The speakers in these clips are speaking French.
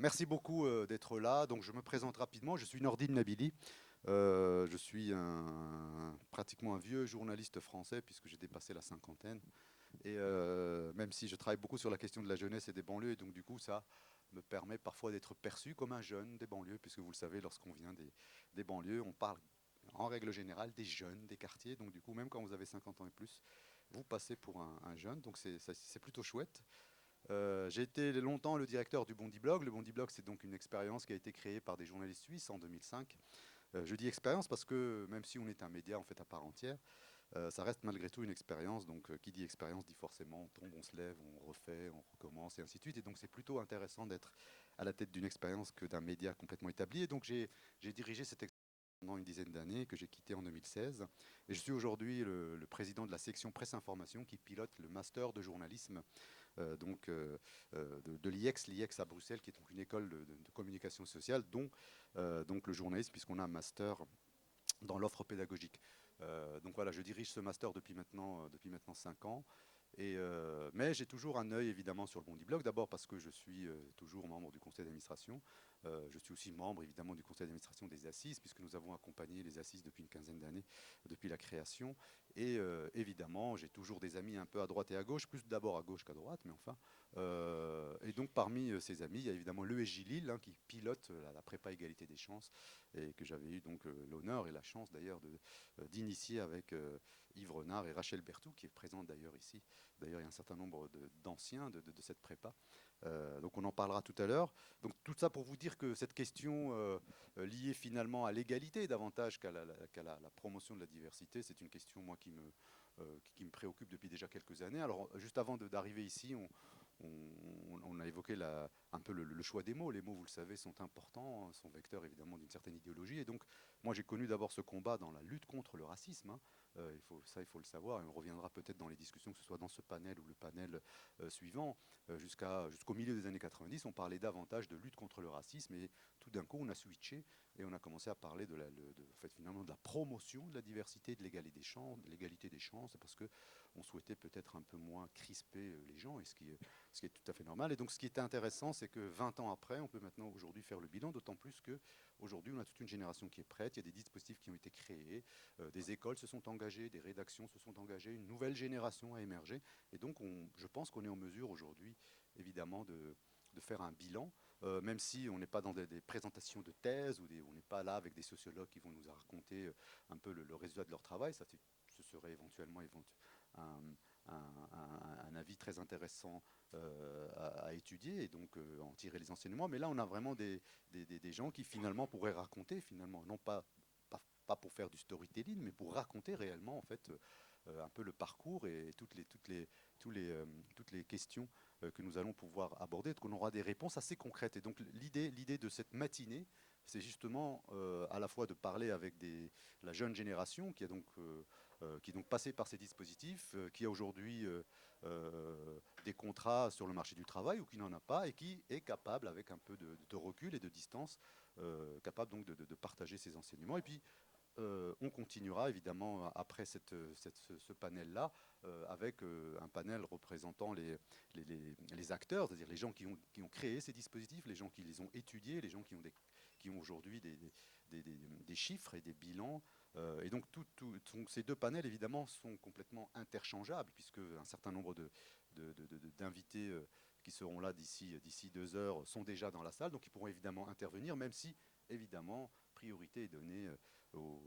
Merci beaucoup d'être là. Donc, je me présente rapidement. Je suis Nordine Nabili. Je suis pratiquement un vieux journaliste français puisque j'ai dépassé la cinquantaine. Et même si je travaille beaucoup sur la question de la jeunesse et des banlieues, et donc du coup, ça me permet parfois d'être perçu comme un jeune des banlieues, puisque vous le savez, lorsqu'on vient des banlieues, on parle en règle générale des jeunes des quartiers. Donc du coup, même quand vous avez 50 ans et plus, vous passez pour un jeune. Donc c'est plutôt chouette. J'ai été longtemps le directeur du Bondi Blog. Le Bondi Blog, c'est donc une expérience qui a été créée par des journalistes suisses en 2005. Je dis expérience parce que même si on est un média en fait à part entière, ça reste malgré tout une expérience. Donc qui dit expérience dit forcément on tombe, on se lève, on refait, on recommence et ainsi de suite. Et donc c'est plutôt intéressant d'être à la tête d'une expérience que d'un média complètement établi. Et donc j'ai dirigé cette expérience pendant une dizaine d'années que j'ai quitté en 2016. Et je suis aujourd'hui le président de la section presse-information qui pilote le master de journalisme de l'IEX, l'IEX à Bruxelles, qui est donc une école de communication sociale, dont donc le journalisme, puisqu'on a un master dans l'offre pédagogique. Donc voilà, je dirige ce master depuis maintenant 5 ans. Mais j'ai toujours un œil évidemment sur le Bondi Blog, d'abord parce que je suis toujours membre du conseil d'administration. Je suis aussi membre évidemment du conseil d'administration des Assises, puisque nous avons accompagné les Assises depuis une quinzaine d'années, depuis la création. Et évidemment, j'ai toujours des amis un peu à droite et à gauche, plus d'abord à gauche qu'à droite, mais enfin. Et donc parmi ces amis, il y a évidemment l'ESJ Lille qui pilote la prépa égalité des chances, et que j'avais eu donc l'honneur et la chance d'ailleurs d'initier avec Yves Renard et Rachel Berthou, qui est présente d'ailleurs ici. D'ailleurs, il y a un certain nombre d'anciens de cette prépa. Donc on en parlera tout à l'heure. Donc tout ça pour vous dire que cette question liée finalement à l'égalité davantage qu'à la promotion de la diversité, c'est une question moi qui me préoccupe depuis déjà quelques années. Alors juste avant d'arriver ici, on a évoqué un peu le choix des mots. Les mots, vous le savez, sont importants, sont vecteurs évidemment d'une certaine idéologie. Et donc moi j'ai connu d'abord ce combat dans la lutte contre le racisme, hein. Il faut le savoir, et on reviendra peut-être dans les discussions, que ce soit dans ce panel ou le panel suivant. Jusqu'au milieu des années 90, on parlait davantage de lutte contre le racisme, et tout d'un coup, on a switché et on a commencé à parler en fait, finalement de la promotion de la diversité, de l'égalité des chances, parce qu'on souhaitait peut-être un peu moins crisper les gens, et ce qui est tout à fait normal. Et donc, ce qui était intéressant, c'est que 20 ans après, on peut maintenant aujourd'hui faire le bilan, d'autant plus que aujourd'hui, on a toute une génération qui est prête. Il y a des dispositifs qui ont été créés, des écoles se sont engagées, des rédactions se sont engagées, une nouvelle génération a émergé. Et donc, je pense qu'on est en mesure aujourd'hui, évidemment, de faire un bilan, même si on n'est pas dans des présentations de thèses, on n'est pas là avec des sociologues qui vont nous raconter un peu le résultat de leur travail. Ça, ce serait éventuellement un, un avis très intéressant à étudier, et donc en tirer les enseignements. Mais là, on a vraiment des gens qui finalement pourraient raconter, finalement, non pas pour faire du storytelling, mais pour raconter réellement en fait un peu le parcours et toutes les questions que nous allons pouvoir aborder, qu'on aura des réponses assez concrètes. Et donc l'idée de cette matinée, c'est justement à la fois de parler avec la jeune génération qui est donc passée par ces dispositifs, qui a aujourd'hui des contrats sur le marché du travail ou qui n'en a pas, et qui est capable, avec un peu de recul et de distance, capable donc de partager ses enseignements. Et puis on continuera évidemment après ce panel-là avec un panel représentant les acteurs, c'est-à-dire les gens qui ont créé ces dispositifs, les gens qui les ont étudiés, les gens qui ont aujourd'hui des chiffres et des bilans. Et donc ces deux panels évidemment sont complètement interchangeables, puisque un certain nombre d'invités qui seront là d'ici 2 heures sont déjà dans la salle, donc ils pourront évidemment intervenir, même si évidemment priorité est donnée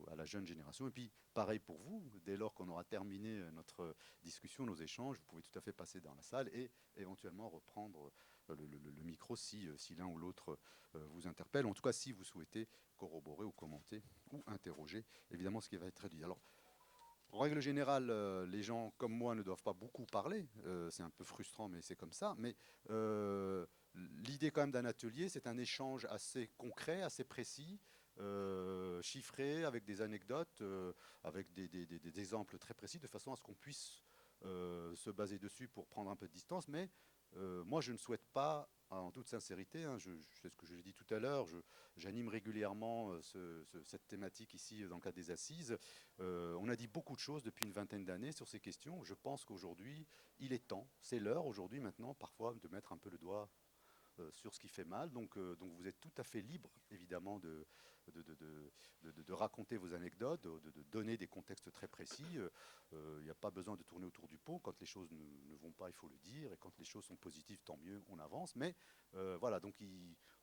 à la jeune génération. Et puis, pareil pour vous, dès lors qu'on aura terminé notre discussion, nos échanges, vous pouvez tout à fait passer dans la salle et éventuellement reprendre le micro si l'un ou l'autre vous interpelle. En tout cas, si vous souhaitez corroborer ou commenter ou interroger, évidemment, ce qui va être dit. Alors, en règle générale, les gens comme moi ne doivent pas beaucoup parler. C'est un peu frustrant, mais c'est comme ça. Mais l'idée quand même d'un atelier, c'est un échange assez concret, assez précis, chiffré, avec des anecdotes, avec des exemples très précis, de façon à ce qu'on puisse se baser dessus pour prendre un peu de distance. Mais moi, je ne souhaite pas, en toute sincérité, hein, c'est ce que je l'ai dit tout à l'heure, j'anime régulièrement cette thématique ici dans le cadre des assises. On a dit beaucoup de choses depuis une vingtaine d'années sur ces questions. Je pense qu'aujourd'hui, il est temps, c'est l'heure aujourd'hui maintenant, parfois, de mettre un peu le doigt sur ce qui fait mal. Donc vous êtes tout à fait libre, évidemment, de raconter vos anecdotes, de donner des contextes très précis. Il n'y a pas besoin de tourner autour du pot. Quand les choses ne vont pas, il faut le dire. Et quand les choses sont positives, tant mieux, on avance. Mais voilà, donc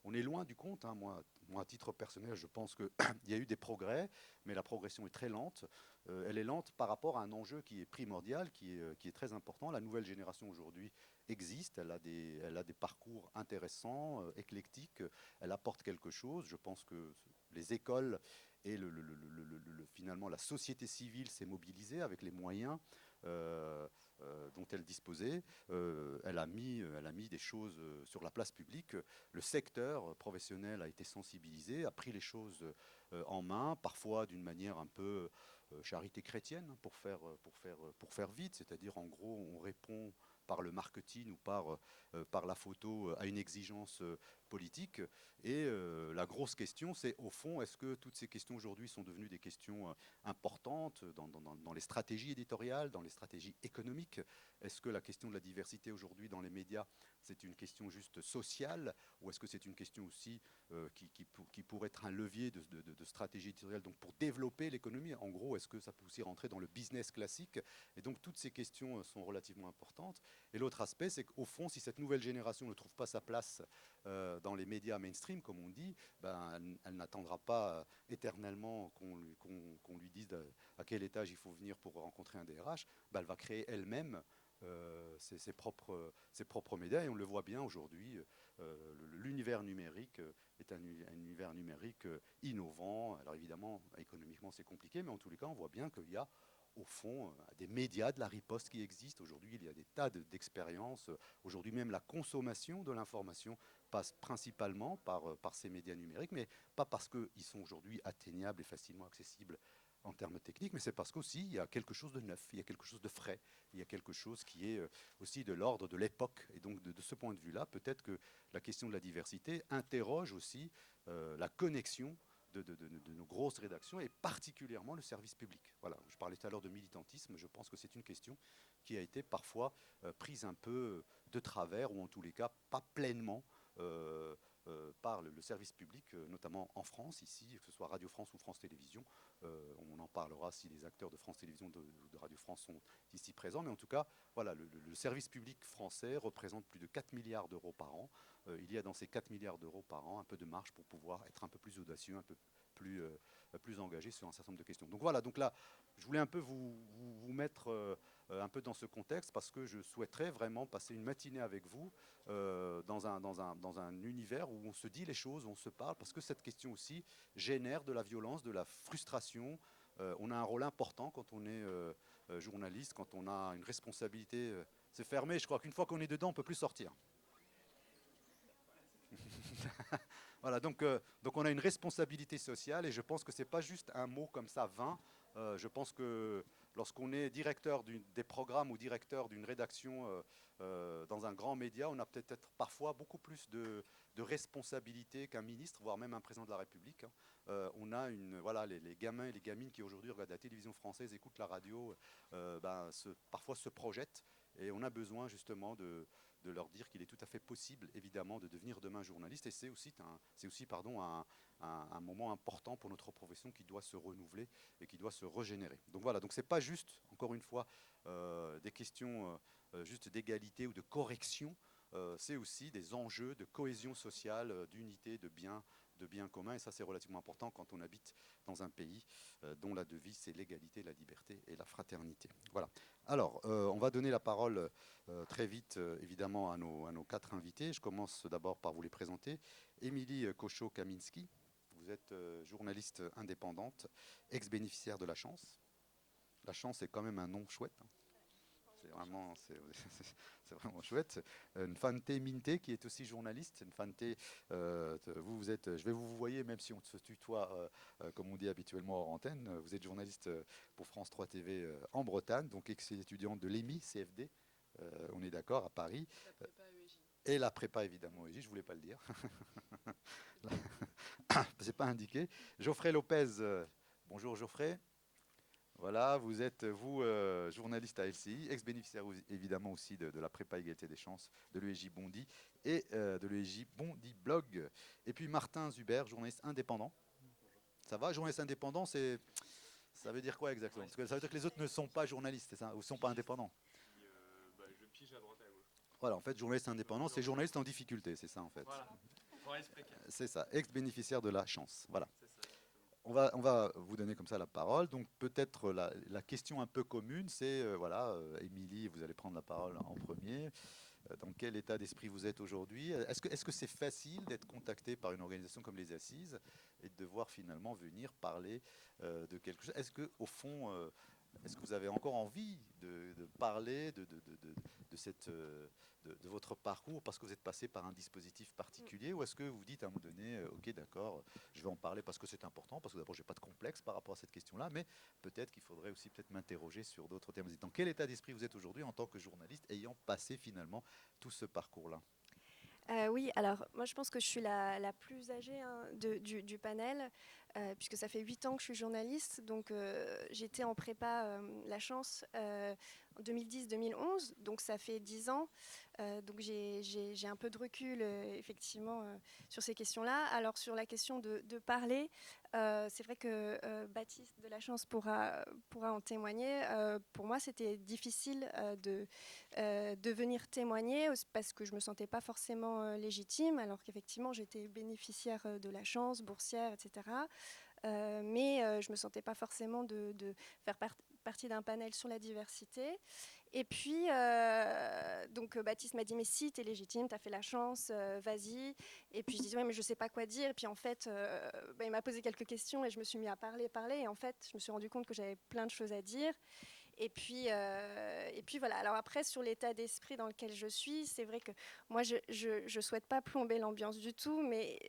on est loin du compte. Hein. Moi, à titre personnel, je pense qu'il y a eu des progrès, mais la progression est très lente. Elle est lente par rapport à un enjeu qui est primordial, qui est très important. La nouvelle génération aujourd'hui existe, elle a des parcours intéressants, éclectiques, elle apporte quelque chose. Je pense que les écoles et finalement la société civile s'est mobilisée avec les moyens dont elle disposait. Elle a mis des choses sur la place publique. Le secteur professionnel a été sensibilisé, a pris les choses en main, parfois d'une manière un peu charité chrétienne, pour faire vite, c'est-à-dire en gros on répond par le marketing ou par la photo à une exigence politique. Et la grosse question, c'est au fond, est-ce que toutes ces questions aujourd'hui sont devenues des questions importantes dans les stratégies éditoriales, dans les stratégies économiques? Est-ce que la question de la diversité aujourd'hui dans les médias, c'est une question juste sociale, ou est-ce que c'est une question aussi qui pourrait être un levier de stratégie éditoriale, donc pour développer l'économie? En gros, est-ce que ça peut aussi rentrer dans le business classique? Et donc toutes ces questions sont relativement importantes. Et l'autre aspect, c'est qu'au fond, si cette nouvelle génération ne trouve pas sa place dans les médias mainstream, comme on dit, ben, elle n'attendra pas éternellement qu'on lui dise à quel étage il faut venir pour rencontrer un DRH. Ben, elle va créer elle-même ses propres médias, et on le voit bien aujourd'hui. L'univers numérique est un univers numérique innovant. Alors évidemment, économiquement c'est compliqué, mais en tous les cas on voit bien qu'il y a au fond des médias de la riposte qui existent. Aujourd'hui il y a des tas d'expériences. Aujourd'hui même la consommation de l'information passe principalement par ces médias numériques, mais pas parce qu'ils sont aujourd'hui atteignables et facilement accessibles en termes techniques, mais c'est parce qu'aussi il y a quelque chose de neuf, il y a quelque chose de frais, il y a quelque chose qui est aussi de l'ordre de l'époque. Et donc de ce point de vue-là, peut-être que la question de la diversité interroge aussi la connexion de nos grosses rédactions, et particulièrement le service public. Voilà, je parlais tout à l'heure de militantisme, je pense que c'est une question qui a été parfois prise un peu de travers, ou en tous les cas pas pleinement par le service public, notamment en France, ici, que ce soit Radio France ou France Télévisions. On en parlera si les acteurs de France Télévisions ou de Radio France sont ici présents, mais en tout cas, voilà, le service public français représente plus de 4 milliards d'euros par an. Il y a dans ces 4 milliards d'euros par an un peu de marge pour pouvoir être un peu plus audacieux, un peu plus engagé sur un certain nombre de questions. Donc voilà, donc là, je voulais un peu vous mettre un peu dans ce contexte, parce que je souhaiterais vraiment passer une matinée avec vous dans un univers où on se dit les choses, où on se parle, parce que cette question aussi génère de la violence, de la frustration. On a un rôle important quand on est journaliste, quand on a une responsabilité. C'est fermé, je crois qu'une fois qu'on est dedans, on ne peut plus sortir. Voilà, donc on a une responsabilité sociale, et je pense que ce n'est pas juste un mot comme ça vain. Je pense que lorsqu'on est directeur des programmes ou directeur d'une rédaction dans un grand média, on a peut-être parfois beaucoup plus de responsabilité qu'un ministre, voire même un président de la République. Hein. On a voilà, les gamins et les gamines qui aujourd'hui regardent la télévision française, écoutent la radio, parfois se projettent, et on a besoin justement de leur dire qu'il est tout à fait possible, évidemment, de devenir demain journaliste. Et c'est aussi, un moment important pour notre profession, qui doit se renouveler et qui doit se régénérer. Donc voilà, donc c'est pas juste, encore une fois, des questions juste d'égalité ou de correction. C'est aussi des enjeux de cohésion sociale, d'unité, de bien commun. Et ça, c'est relativement important quand on habite dans un pays dont la devise, c'est l'égalité, la liberté et la fraternité. Voilà. Alors, on va donner la parole très vite, évidemment, à nos 4 invités. Je commence d'abord par vous les présenter. Émilie Cochot-Kaminski, vous êtes journaliste indépendante, ex-bénéficiaire de La Chance. La Chance, c'est quand même un nom chouette. Hein. C'est vraiment chouette. Nfante Minte, qui est aussi journaliste. Nfante, vous êtes, je vais vous voyer, même si on se tutoie, comme on dit habituellement hors antenne. Vous êtes journaliste pour France 3 TV en Bretagne, donc ex-étudiante de l'EMI, CFD. On est d'accord, à Paris. Et la prépa, évidemment, je ne voulais pas le dire. C'est pas indiqué. Geoffrey Lopez, bonjour Geoffrey. Voilà, vous êtes, vous, journaliste à LCI, ex-bénéficiaire évidemment aussi de la prépa égalité des chances de l'UEJ Bondy et de l'UEJ Bondy Blog. Et puis Martin Zuber, journaliste indépendant. Ça va, journaliste indépendant, ça veut dire quoi exactement? Parce que ça veut dire que les autres ne sont pas journalistes, c'est ça, ou ne sont pas indépendants. Je pige à droite à gauche. Voilà, en fait, journaliste indépendant, c'est journaliste en difficulté, c'est ça en fait. Voilà, journaliste précaire. C'est ça, ex-bénéficiaire de la chance. Voilà. C'est ça, exactement. On va vous donner comme ça la parole. Donc peut-être la question un peu commune, c'est, voilà, Émilie, vous allez prendre la parole en premier. Dans quel état d'esprit vous êtes aujourd'hui? Est-ce que c'est facile d'être contacté par une organisation comme les Assises et de devoir finalement venir parler de quelque chose? Est-ce que au fond, est-ce que vous avez encore envie de parler de votre parcours parce que vous êtes passé par un dispositif particulier, ou est-ce que vous dites à un moment donné, ok, d'accord, je vais en parler parce que c'est important, parce que d'abord j'ai pas de complexe par rapport à cette question-là, mais peut-être qu'il faudrait aussi peut-être m'interroger sur d'autres thèmes. Dans quel état d'esprit vous êtes aujourd'hui en tant que journaliste ayant passé finalement tout ce parcours-là? Oui, alors moi je pense que je suis la plus âgée, hein, du panel, puisque ça fait 8 ans que je suis journaliste. Donc j'étais en prépa La Chance en 2010-2011, donc ça fait 10 ans. Donc j'ai un peu de recul effectivement sur ces questions-là. Alors sur la question de parler, c'est vrai que Baptiste de La Chance pourra en témoigner. Pour moi c'était difficile de venir témoigner parce que je me sentais pas forcément légitime, alors qu'effectivement j'étais bénéficiaire de La Chance, boursière, etc. Mais je me sentais pas forcément de faire partie d'un panel sur la diversité. Et puis, donc Baptiste m'a dit, mais si, t'es légitime, t'as fait La Chance, vas-y. Et puis je disais, ouais, mais je sais pas quoi dire. Et puis en fait, il m'a posé quelques questions et je me suis mis à parler. Et en fait, je me suis rendu compte que j'avais plein de choses à dire. Et puis voilà. Alors après, sur l'état d'esprit dans lequel je suis, c'est vrai que moi, je souhaite pas plomber l'ambiance du tout, mais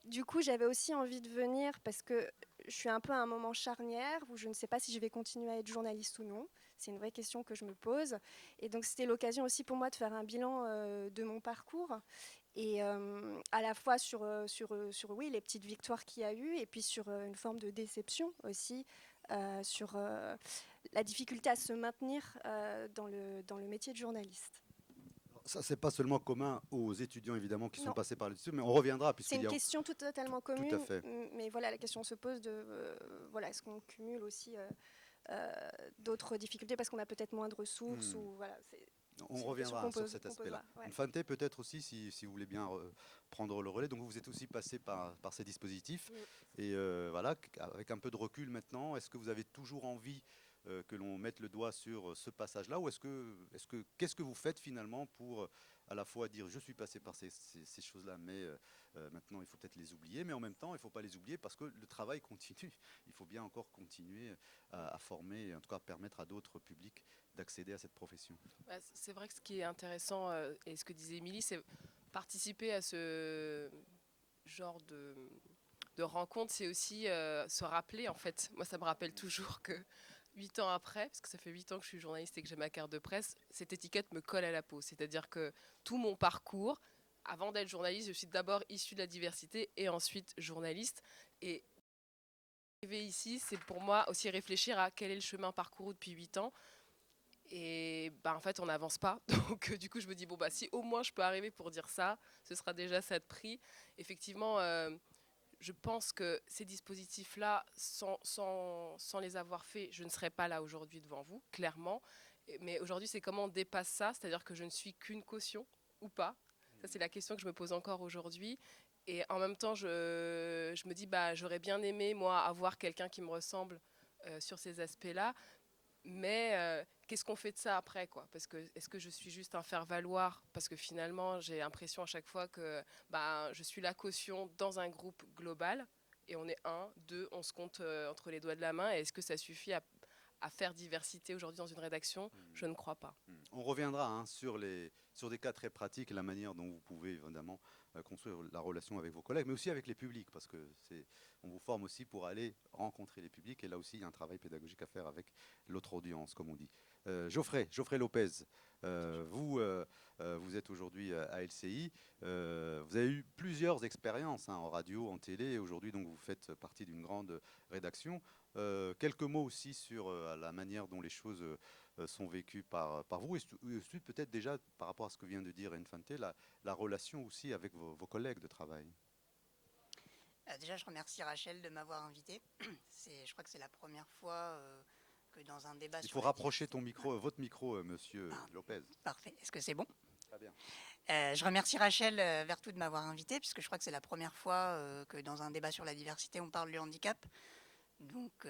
du coup, j'avais aussi envie de venir parce que je suis un peu à un moment charnière où je ne sais pas si je vais continuer à être journaliste ou non. C'est une vraie question que je me pose. Et donc, c'était l'occasion aussi pour moi de faire un bilan de mon parcours. Et à la fois sur oui, les petites victoires qu'il y a eu, et puis sur une forme de déception aussi, sur la difficulté à se maintenir dans le métier de journaliste. Ça, c'est pas seulement commun aux étudiants évidemment qui sont Non, passés par là-dessus, mais on reviendra c'est puisqu'il une y a question totalement tout à commune, fait. mais voilà, la question se pose de voilà, est-ce qu'on cumule aussi d'autres difficultés parce qu'on a peut-être moins de ressources, Hmm. ou voilà, On c'est une question reviendra, hein, sur cet qu'on aspect-là. posera. Ouais. Fante, peut-être aussi, si vous voulez bien prendre le relais. Donc vous êtes aussi passé par ces dispositifs. Mm. Et voilà, avec un peu de recul maintenant, est-ce que vous avez toujours envie que l'on mette le doigt sur ce passage-là, ou qu'est-ce que vous faites finalement pour à la fois dire je suis passé par ces choses-là, mais maintenant il faut peut-être les oublier, mais en même temps il ne faut pas les oublier parce que le travail continue. Il faut bien encore continuer à former, en tout cas permettre à d'autres publics d'accéder à cette profession. C'est vrai que ce qui est intéressant, et ce que disait Émilie, c'est participer à ce genre de rencontre, c'est aussi se rappeler, en fait. Moi, ça me rappelle toujours que 8 ans après, parce que ça fait 8 ans que je suis journaliste et que j'ai ma carte de presse, cette étiquette me colle à la peau. C'est-à-dire que tout mon parcours, avant d'être journaliste, je suis d'abord issue de la diversité et ensuite journaliste. Et arriver ici, c'est pour moi aussi réfléchir à quel est le chemin parcouru depuis 8 ans. Et bah, en fait, on n'avance pas. Donc, du coup, je me dis, bon, bah, si au moins je peux arriver pour dire ça, ce sera déjà ça de prix. Effectivement, je pense que ces dispositifs-là, sans les avoir faits, je ne serais pas là aujourd'hui devant vous, clairement. Mais aujourd'hui, c'est comment on dépasse ça, c'est-à-dire que je ne suis qu'une caution ou pas. Ça, c'est la question que je me pose encore aujourd'hui. Et en même temps, je me dis, bah, j'aurais bien aimé, moi, avoir quelqu'un qui me ressemble sur ces aspects-là. Mais qu'est-ce qu'on fait de ça après, quoi? Parce que est-ce que je suis juste un faire-valoir? Parce que finalement, j'ai l'impression à chaque fois que bah, je suis la caution dans un groupe global et on est un, deux, on se compte entre les doigts de la main. Et est-ce que ça suffit à faire diversité aujourd'hui dans une rédaction? Je ne crois pas. On reviendra, hein, sur des cas très pratiques, la manière dont vous pouvez évidemment construire la relation avec vos collègues, mais aussi avec les publics, parce que on vous forme aussi pour aller rencontrer les publics, et là aussi il y a un travail pédagogique à faire avec l'autre audience, comme on dit. Geoffrey Lopez, vous êtes aujourd'hui à LCI, vous avez eu plusieurs expériences, hein, en radio, en télé, et aujourd'hui donc vous faites partie d'une grande rédaction. Quelques mots aussi sur la manière dont les choses sont vécues par vous, et ensuite peut-être déjà par rapport à ce que vient de dire Infante, la relation aussi avec vos collègues de travail. Déjà, je remercie Rachel de m'avoir invité. Je crois que c'est la première fois que dans un débat Il sur faut la rapprocher diversité. votre micro, monsieur Lopez. Parfait. Est-ce que c'est bon? Très bien. Je remercie Rachel Vertou de m'avoir invité, puisque je crois que c'est la première fois que dans un débat sur la diversité, on parle du handicap. Donc,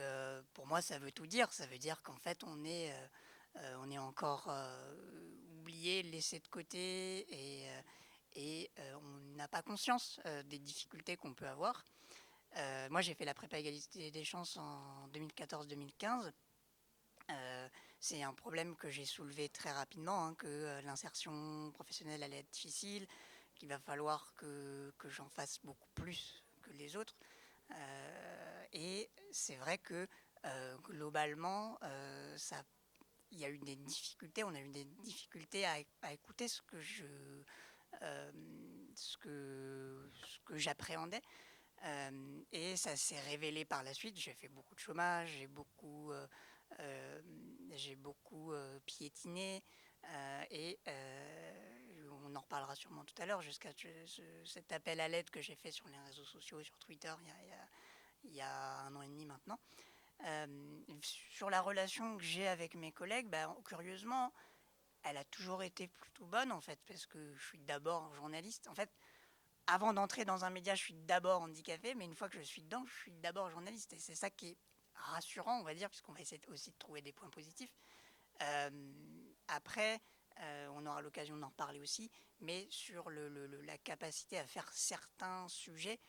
pour moi, ça veut tout dire. Ça veut dire qu'en fait, on est encore oublié, laissé de côté, et on n'a pas conscience des difficultés qu'on peut avoir. Moi, j'ai fait la prépa égalité des chances en 2014-2015. C'est un problème que j'ai soulevé très rapidement, hein, que l'insertion professionnelle allait être difficile, qu'il va falloir que j'en fasse beaucoup plus que les autres. Et c'est vrai que globalement, il y a eu des difficultés, on a eu des difficultés à écouter ce que j'appréhendais. Et ça s'est révélé par la suite. J'ai fait beaucoup de chômage, j'ai beaucoup piétiné, et on en reparlera sûrement tout à l'heure, jusqu'à cet appel à l'aide que j'ai fait sur les réseaux sociaux, sur Twitter, il y a 1 an et demi maintenant. Sur la relation que j'ai avec mes collègues, curieusement, elle a toujours été plutôt bonne, en fait, parce que je suis d'abord journaliste. En fait, avant d'entrer dans un média, je suis d'abord handicapé, mais une fois que je suis dedans, je suis d'abord journaliste. Et c'est ça qui est rassurant, on va dire, puisqu'on va essayer aussi de trouver des points positifs. Après, on aura l'occasion d'en reparler aussi, mais sur la capacité à faire certains sujets,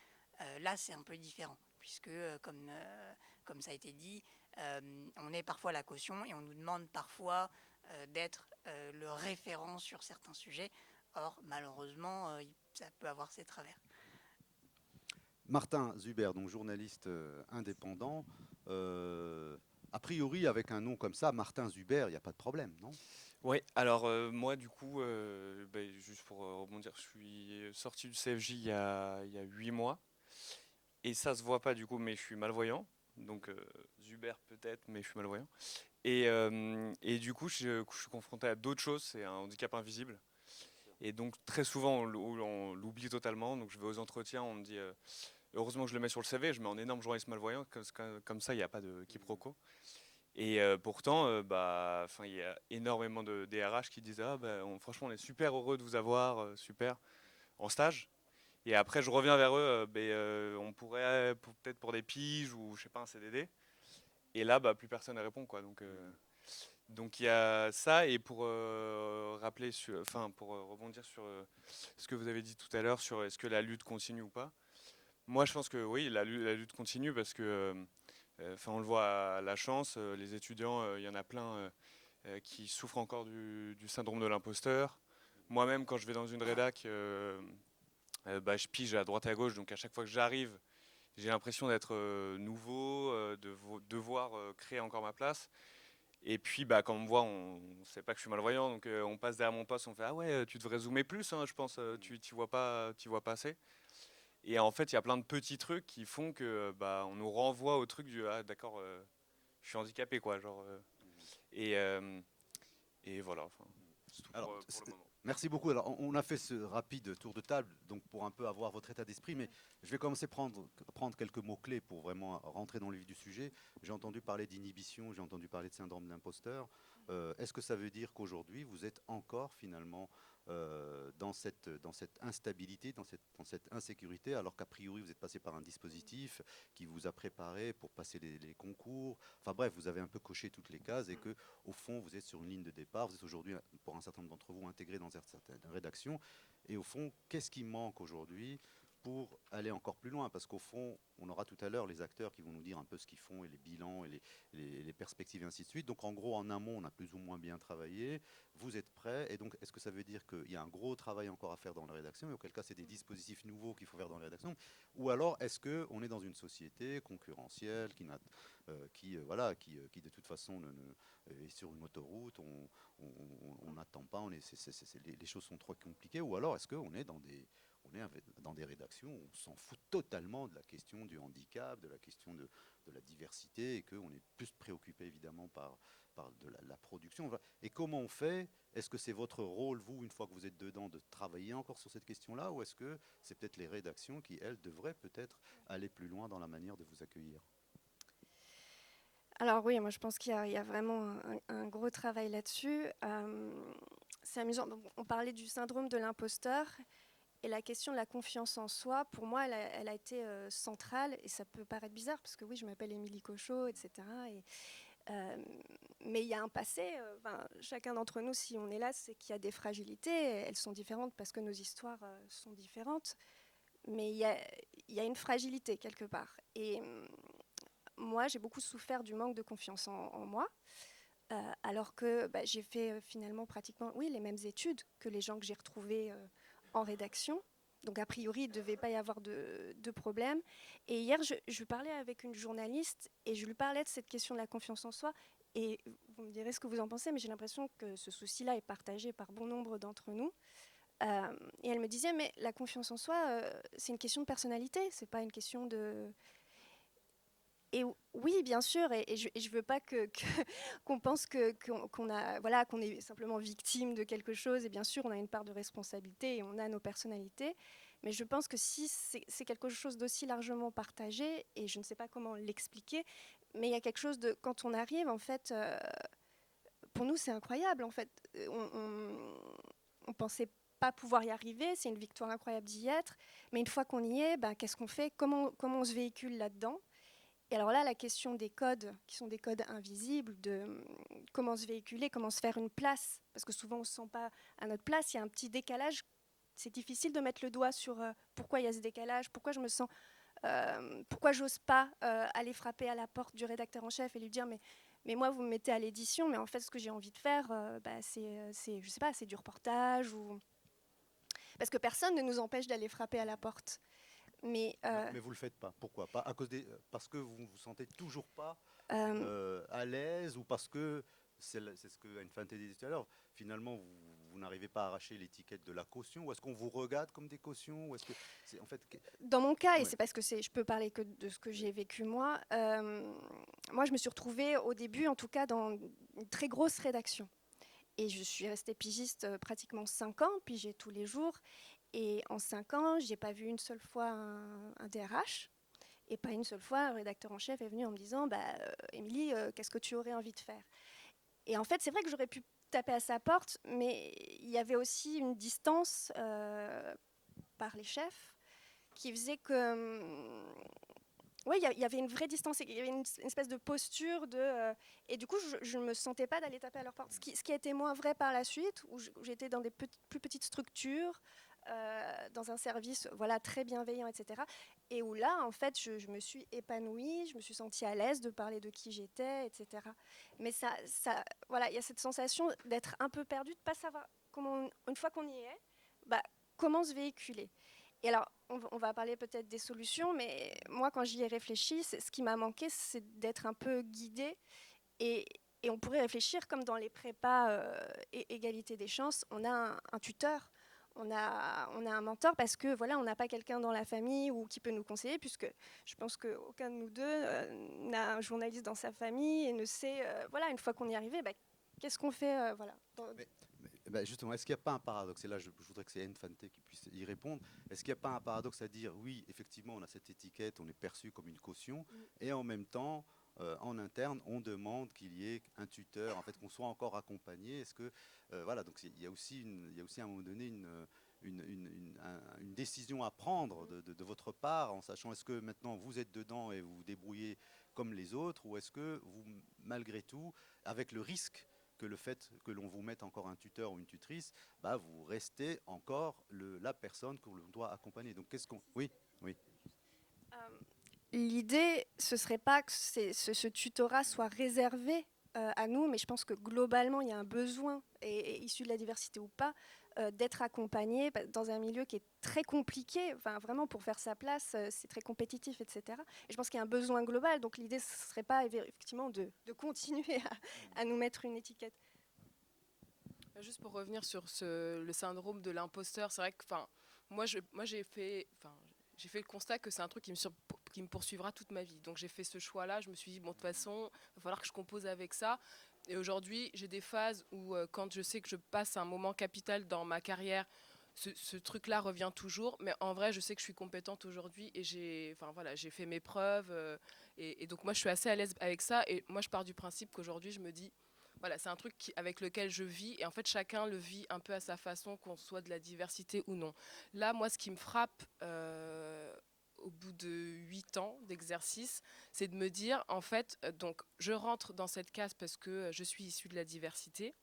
là, c'est un peu différent, puisque, comme ça a été dit, on est parfois la caution et on nous demande parfois d'être le référent sur certains sujets. Or, malheureusement, ça peut avoir ses travers. Martin Zuber, donc journaliste indépendant. A priori, avec un nom comme ça, Martin Zuber, il n'y a pas de problème, non? Oui, alors moi du coup, juste pour rebondir, je suis sorti du CFJ il y a 8 mois et ça se voit pas du coup, mais je suis malvoyant, donc Zuber peut-être, mais je suis malvoyant. Et du coup, je suis confronté à d'autres choses, c'est un handicap invisible. Et donc très souvent on l'oublie totalement, donc je vais aux entretiens, on me dit, heureusement que je le mets sur le CV, je mets en énorme journaliste malvoyant, comme ça il n'y a pas de quiproquo. Et pourtant, il y a énormément de DRH qui disent ah franchement on est super heureux de vous avoir, super en stage. Et après je reviens vers eux, on pourrait peut-être pour des piges ou je sais pas un CDD. Et là plus personne ne répond quoi. Donc il y a ça et pour pour rebondir sur ce que vous avez dit tout à l'heure sur est-ce que la lutte continue ou pas. Moi je pense que oui la lutte continue parce que on le voit à la chance, les étudiants, il y en a plein qui souffrent encore du syndrome de l'imposteur. Moi-même, quand je vais dans une rédac, je pige à droite et à gauche, donc à chaque fois que j'arrive, j'ai l'impression d'être nouveau, de devoir créer encore ma place. Et puis, quand on me voit, on ne sait pas que je suis malvoyant, donc on passe derrière mon poste, on fait ah ouais, tu devrais zoomer plus, hein, je pense, tu vois pas assez. Et en fait, il y a plein de petits trucs qui font que on nous renvoie au truc du ah d'accord, je suis handicapé quoi, genre. Et, euh, et voilà, c'est tout Alors, pour le moment. merci beaucoup. Alors, on a fait ce rapide tour de table, donc pour un peu avoir votre état d'esprit, mais je vais commencer prendre quelques mots-clés pour vraiment rentrer dans le vif du sujet. J'ai entendu parler d'inhibition, j'ai entendu parler de syndrome de l'imposteur. Est-ce que ça veut dire qu'aujourd'hui, vous êtes encore finalement dans cette instabilité, dans cette insécurité, alors qu'a priori, vous êtes passé par un dispositif qui vous a préparé pour passer les concours. Enfin bref, vous avez un peu coché toutes les cases et que, au fond, vous êtes sur une ligne de départ. Vous êtes aujourd'hui, pour un certain nombre d'entre vous, intégré dans certaines rédactions. Et au fond, qu'est-ce qui manque aujourd'hui pour aller encore plus loin? Parce qu'au fond, on aura tout à l'heure les acteurs qui vont nous dire un peu ce qu'ils font et les bilans et les perspectives et ainsi de suite. Donc en gros, en amont, on a plus ou moins bien travaillé. Vous êtes prêts. Et donc, est-ce que ça veut dire qu'il y a un gros travail encore à faire dans la rédaction? Et auquel cas, c'est des dispositifs nouveaux qu'il faut faire dans la rédaction? Ou alors, est-ce qu'on est dans une société concurrentielle qui de toute façon est sur une autoroute, on n'attend pas, les choses sont trop compliquées? Ou alors, est-ce qu'on est dans des rédactions où on s'en fout totalement de la question du handicap, de la question de la diversité et qu'on est plus préoccupé évidemment par de la production. Et comment on fait? Est-ce que c'est votre rôle, vous, une fois que vous êtes dedans, de travailler encore sur cette question-là, ou est-ce que c'est peut-être les rédactions qui, elles, devraient peut-être aller plus loin dans la manière de vous accueillir? Alors oui, moi je pense qu'il y a vraiment un gros travail là-dessus. C'est amusant, on parlait du syndrome de l'imposteur, et la question de la confiance en soi, pour moi, elle a été centrale, et ça peut paraître bizarre, parce que oui, je m'appelle Émilie Cochot, etc. Mais il y a un passé, chacun d'entre nous, si on est là, c'est qu'il y a des fragilités, elles sont différentes parce que nos histoires sont différentes, mais il y a une fragilité quelque part. Et moi, j'ai beaucoup souffert du manque de confiance en moi, alors que j'ai fait finalement pratiquement les mêmes études que les gens que j'ai retrouvés en rédaction. Donc a priori, il ne devait pas y avoir de problème. Et hier, je parlais avec une journaliste et je lui parlais de cette question de la confiance en soi. Et vous me direz ce que vous en pensez, mais j'ai l'impression que ce souci-là est partagé par bon nombre d'entre nous. Et elle me disait, mais la confiance en soi, c'est une question de personnalité, c'est pas une question de... Et oui, bien sûr, et je ne veux pas qu'on pense qu'on est simplement victime de quelque chose, et bien sûr, on a une part de responsabilité et on a nos personnalités, mais je pense que si c'est quelque chose d'aussi largement partagé, et je ne sais pas comment l'expliquer, mais il y a quelque chose de... Quand on arrive, en fait, pour nous, c'est incroyable, en fait. On pensait pas pouvoir y arriver, c'est une victoire incroyable d'y être, mais une fois qu'on y est, qu'est-ce qu'on fait? Comment on se véhicule là-dedans? Et alors là, la question des codes, qui sont des codes invisibles, de comment se véhiculer, comment se faire une place, parce que souvent on ne se sent pas à notre place, il y a un petit décalage. C'est difficile de mettre le doigt sur pourquoi il y a ce décalage, pourquoi je me sens, pourquoi j'ose pas aller frapper à la porte du rédacteur en chef et lui dire mais moi vous me mettez à l'édition, mais en fait ce que j'ai envie de faire, je sais pas, c'est du reportage ou parce que personne ne nous empêche d'aller frapper à la porte. Mais vous ne le faites pas. Pourquoi? Pas à cause parce que vous ne vous sentez toujours pas euh, à l'aise, ou parce que c'est ce que Anne Fanté disait tout à l'heure, finalement vous n'arrivez pas à arracher l'étiquette de la caution, ou est-ce qu'on vous regarde comme des cautions, ou est-ce que c'est en fait dans mon cas, et ouais. c'est parce que je peux parler que de ce que j'ai vécu moi, moi je me suis retrouvée au début en tout cas dans une très grosse rédaction. Et je suis restée pigiste pratiquement 5 ans, pigée tous les jours. Et en 5 ans, je n'ai pas vu une seule fois un DRH. Et pas une seule fois, le rédacteur en chef est venu en me disant Émilie, qu'est-ce que tu aurais envie de faire? Et en fait, c'est vrai que j'aurais pu taper à sa porte, mais il y avait aussi une distance par les chefs qui faisait que... Oui, il y avait une vraie distance, il y avait une espèce de posture et du coup, je ne me sentais pas d'aller taper à leur porte. Ce qui a été moins vrai par la suite, où j'étais dans des plus petites structures, dans un service très bienveillant, etc. Et où là, en fait, je me suis épanouie, je me suis sentie à l'aise de parler de qui j'étais, etc. Mais il y a cette sensation d'être un peu perdue, de ne pas savoir comment, une fois qu'on y est, comment se véhiculer. Et alors, on va parler peut-être des solutions, mais moi, quand j'y ai réfléchi, ce qui m'a manqué, c'est d'être un peu guidée. Et, et on pourrait réfléchir comme dans les prépas égalité des chances, on a un tuteur, on a un mentor, parce que on n'a pas quelqu'un dans la famille ou qui peut nous conseiller, puisque je pense qu'aucun de nous deux n'a un journaliste dans sa famille et ne sait, une fois qu'on y est arrivé, qu'est-ce qu'on fait Justement, est-ce qu'il n'y a pas un paradoxe? Et là, je voudrais que c'est Anne Fanté qui puisse y répondre. Est-ce qu'il n'y a pas un paradoxe à dire, oui, effectivement, on a cette étiquette, on est perçu comme une caution, et en même temps, en interne, on demande qu'il y ait un tuteur, en fait, qu'on soit encore accompagné. Est-ce que, donc il y a aussi à un moment donné une décision à prendre de votre part, en sachant, est-ce que maintenant vous êtes dedans et vous vous débrouillez comme les autres, ou est-ce que vous, malgré tout, avec le risque que le fait que l'on vous mette encore un tuteur ou une tutrice, vous restez encore la personne que l'on doit accompagner. Donc qu'est-ce qu'on... Oui, oui. L'idée, ce serait pas que ce tutorat soit réservé à nous, mais je pense que globalement, il y a un besoin, et issu de la diversité ou pas, d'être accompagné dans un milieu qui est très compliqué. Enfin, vraiment, pour faire sa place, c'est très compétitif, etc. Et je pense qu'il y a un besoin global. Donc l'idée, ce ne serait pas effectivement de continuer à nous mettre une étiquette. Juste pour revenir sur le syndrome de l'imposteur, c'est vrai que moi j'ai fait le constat que c'est un truc qui me poursuivra toute ma vie. Donc j'ai fait ce choix-là, je me suis dit, bon, de toute façon, il va falloir que je compose avec ça. Et aujourd'hui, j'ai des phases où, quand je sais que je passe un moment capital dans ma carrière, ce truc-là revient toujours. Mais en vrai, je sais que je suis compétente aujourd'hui et j'ai fait mes preuves. Et donc moi, je suis assez à l'aise avec ça. Et moi, je pars du principe qu'aujourd'hui, je me dis, voilà, c'est un truc avec lequel je vis. Et en fait, chacun le vit un peu à sa façon, qu'on soit de la diversité ou non. Là, moi, ce qui me frappe au bout de 8 ans d'exercice, c'est de me dire, en fait, donc je rentre dans cette case parce que je suis issue de la diversité.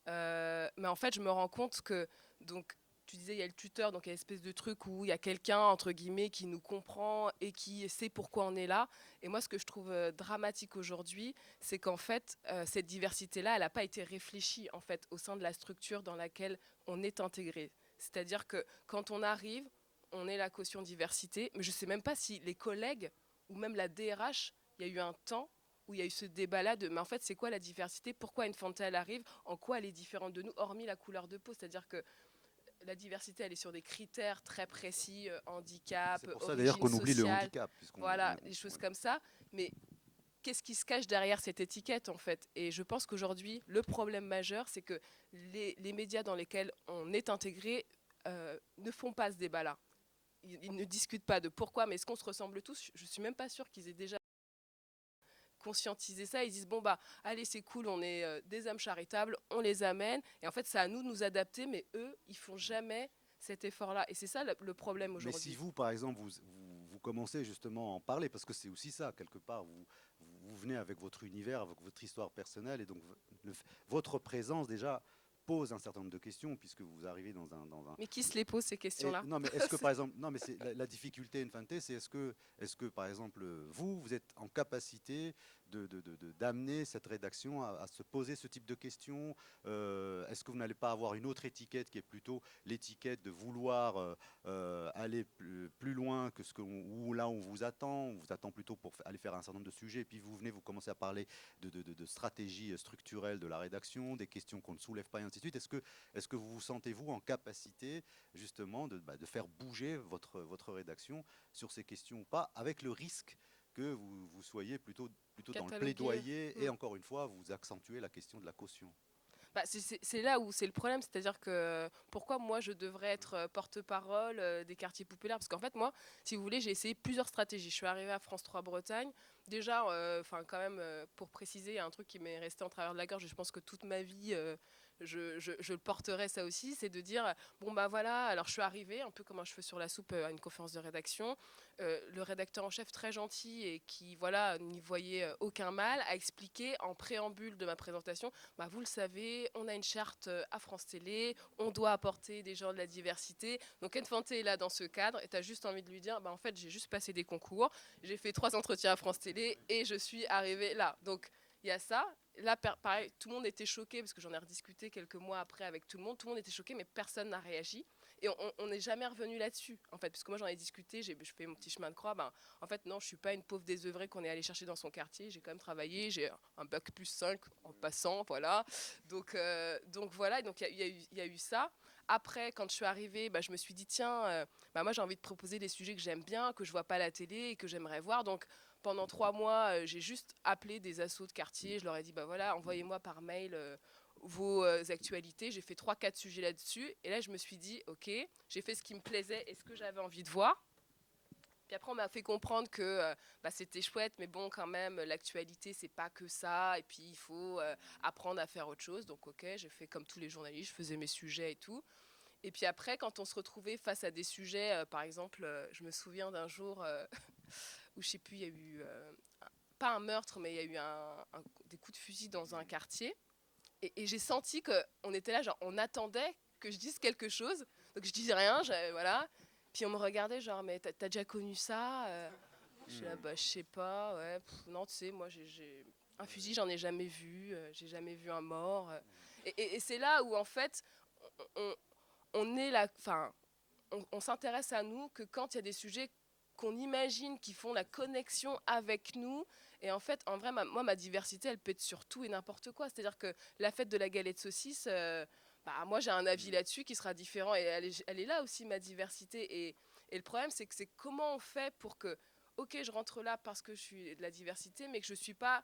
Mais en fait, je me rends compte que, donc, tu disais, il y a le tuteur, donc il y a une espèce de truc où il y a quelqu'un, entre guillemets, qui nous comprend et qui sait pourquoi on est là. Et moi, ce que je trouve dramatique aujourd'hui, c'est qu'en fait, cette diversité-là, elle n'a pas été réfléchie, en fait, au sein de la structure dans laquelle on est intégré. C'est-à-dire que quand on arrive, on est la caution diversité, mais je ne sais même pas si les collègues ou même la DRH, il y a eu un temps où il y a eu ce débat-là de, mais en fait, c'est quoi la diversité? Pourquoi une Fanta, elle arrive? En quoi elle est différente de nous, hormis la couleur de peau? C'est-à-dire que la diversité, elle est sur des critères très précis, handicap, C'est pour ça d'ailleurs origine qu'on oublie le sociale, handicap. voilà, des choses comme ça. Mais qu'est-ce qui se cache derrière cette étiquette, en fait? Et je pense qu'aujourd'hui, le problème majeur, c'est que les médias dans lesquels on est intégré ne font pas ce débat-là. Ils ne discutent pas de pourquoi, mais est-ce qu'on se ressemble tous? Je ne suis même pas sûre qu'ils aient déjà conscientiser ça. Ils disent, bon, bah, allez, c'est cool, on est des âmes charitables, on les amène. Et en fait, c'est à nous de nous adapter, mais eux, ils font jamais cet effort-là. Et c'est ça le problème Mais aujourd'hui. si vous, par exemple, vous commencez justement à en parler, parce que c'est aussi ça, quelque part, vous venez avec votre univers, avec votre histoire personnelle, et donc votre présence déjà pose un certain nombre de questions, puisque vous arrivez dans un. Mais qui se les pose, ces questions-là? Non, mais est-ce que par exemple, non, mais c'est la difficulté Infante, c'est est-ce que par exemple vous êtes en capacité d'amener cette rédaction à se poser ce type de questions? Est-ce que vous n'allez pas avoir une autre étiquette qui est plutôt l'étiquette de vouloir aller plus loin que où là on vous attend plutôt pour aller faire un certain nombre de sujets, et puis vous commencez à parler de stratégie structurelle de la rédaction, des questions qu'on ne soulève pas, et ainsi de suite. Est-ce que vous vous sentez, vous, en capacité justement de faire bouger votre rédaction sur ces questions ou pas, avec le risque que vous soyez plutôt dans le plaidoyer et encore une fois, vous accentuez la question de la caution? Bah, c'est là où c'est le problème, c'est-à-dire que pourquoi moi je devrais être porte-parole des quartiers populaires? Parce qu'en fait, moi, si vous voulez, j'ai essayé plusieurs stratégies. Je suis arrivée à France 3 Bretagne. Déjà, quand même, pour préciser, il y a un truc qui m'est resté en travers de la gorge, et je pense que toute ma vie, je le porterai ça aussi, c'est de dire, bon bah voilà, alors je suis arrivée, un peu comme un cheveu sur la soupe à une conférence de rédaction. Le rédacteur en chef très gentil et qui, voilà, n'y voyait aucun mal, a expliqué en préambule de ma présentation, bah, vous le savez, on a une charte à France Télé, on doit apporter des gens de la diversité. Donc Infante est là dans ce cadre et tu as juste envie de lui dire, bah, en fait, j'ai juste passé des concours, j'ai fait 3 entretiens à France Télé et je suis arrivée là. Donc il y a ça. Là, pareil, tout le monde était choqué parce que j'en ai rediscuté quelques mois après avec tout le monde. Tout le monde était choqué, mais personne n'a réagi. Et on n'est jamais revenu là-dessus, en fait, parce que moi j'en ai discuté, je fais mon petit chemin de croix. Ben, en fait, non, je suis pas une pauvre désœuvrée qu'on est allé chercher dans son quartier. J'ai quand même travaillé, j'ai un bac plus 5 en passant, voilà. Donc voilà, donc il y a eu ça. Après, quand je suis arrivée, bah, je me suis dit, tiens, moi j'ai envie de proposer des sujets que j'aime bien, que je vois pas à la télé et que j'aimerais voir. Donc pendant 3 mois, j'ai juste appelé des assos de quartier. Je leur ai dit, bah voilà, envoyez-moi par mail vos actualités. J'ai fait 3-4 sujets là-dessus. Et là, je me suis dit, ok, j'ai fait ce qui me plaisait et ce que j'avais envie de voir. Puis après, on m'a fait comprendre que c'était chouette, mais bon, quand même, l'actualité, c'est pas que ça. Et puis, il faut apprendre à faire autre chose. Donc, ok, j'ai fait comme tous les journalistes, je faisais mes sujets et tout. Et puis après, quand on se retrouvait face à des sujets, par exemple, je me souviens d'un jour où, je sais plus, il y a eu, pas un meurtre, mais il y a eu des coups de fusil dans un quartier. Et j'ai senti qu'on était là, genre, on attendait que je dise quelque chose. Donc je disais rien, voilà. Puis on me regardait, genre, mais t'as déjà connu ça? Je suis là, bah, je sais pas, ouais. Non, tu sais, moi, j'ai un fusil, j'en ai jamais vu. J'ai jamais vu un mort. Et c'est là où, en fait, on, on est là, enfin, on s'intéresse à nous que quand il y a des sujets qu'on imagine qui font la connexion avec nous. Et en fait, en vrai, moi, ma diversité, elle peut être sur tout et n'importe quoi. C'est-à-dire que la fête de la galette saucisse, moi, j'ai un avis là-dessus qui sera différent. Et elle est là aussi, ma diversité. Et le problème, c'est que c'est comment on fait pour que, ok, je rentre là parce que je suis de la diversité, mais que je suis pas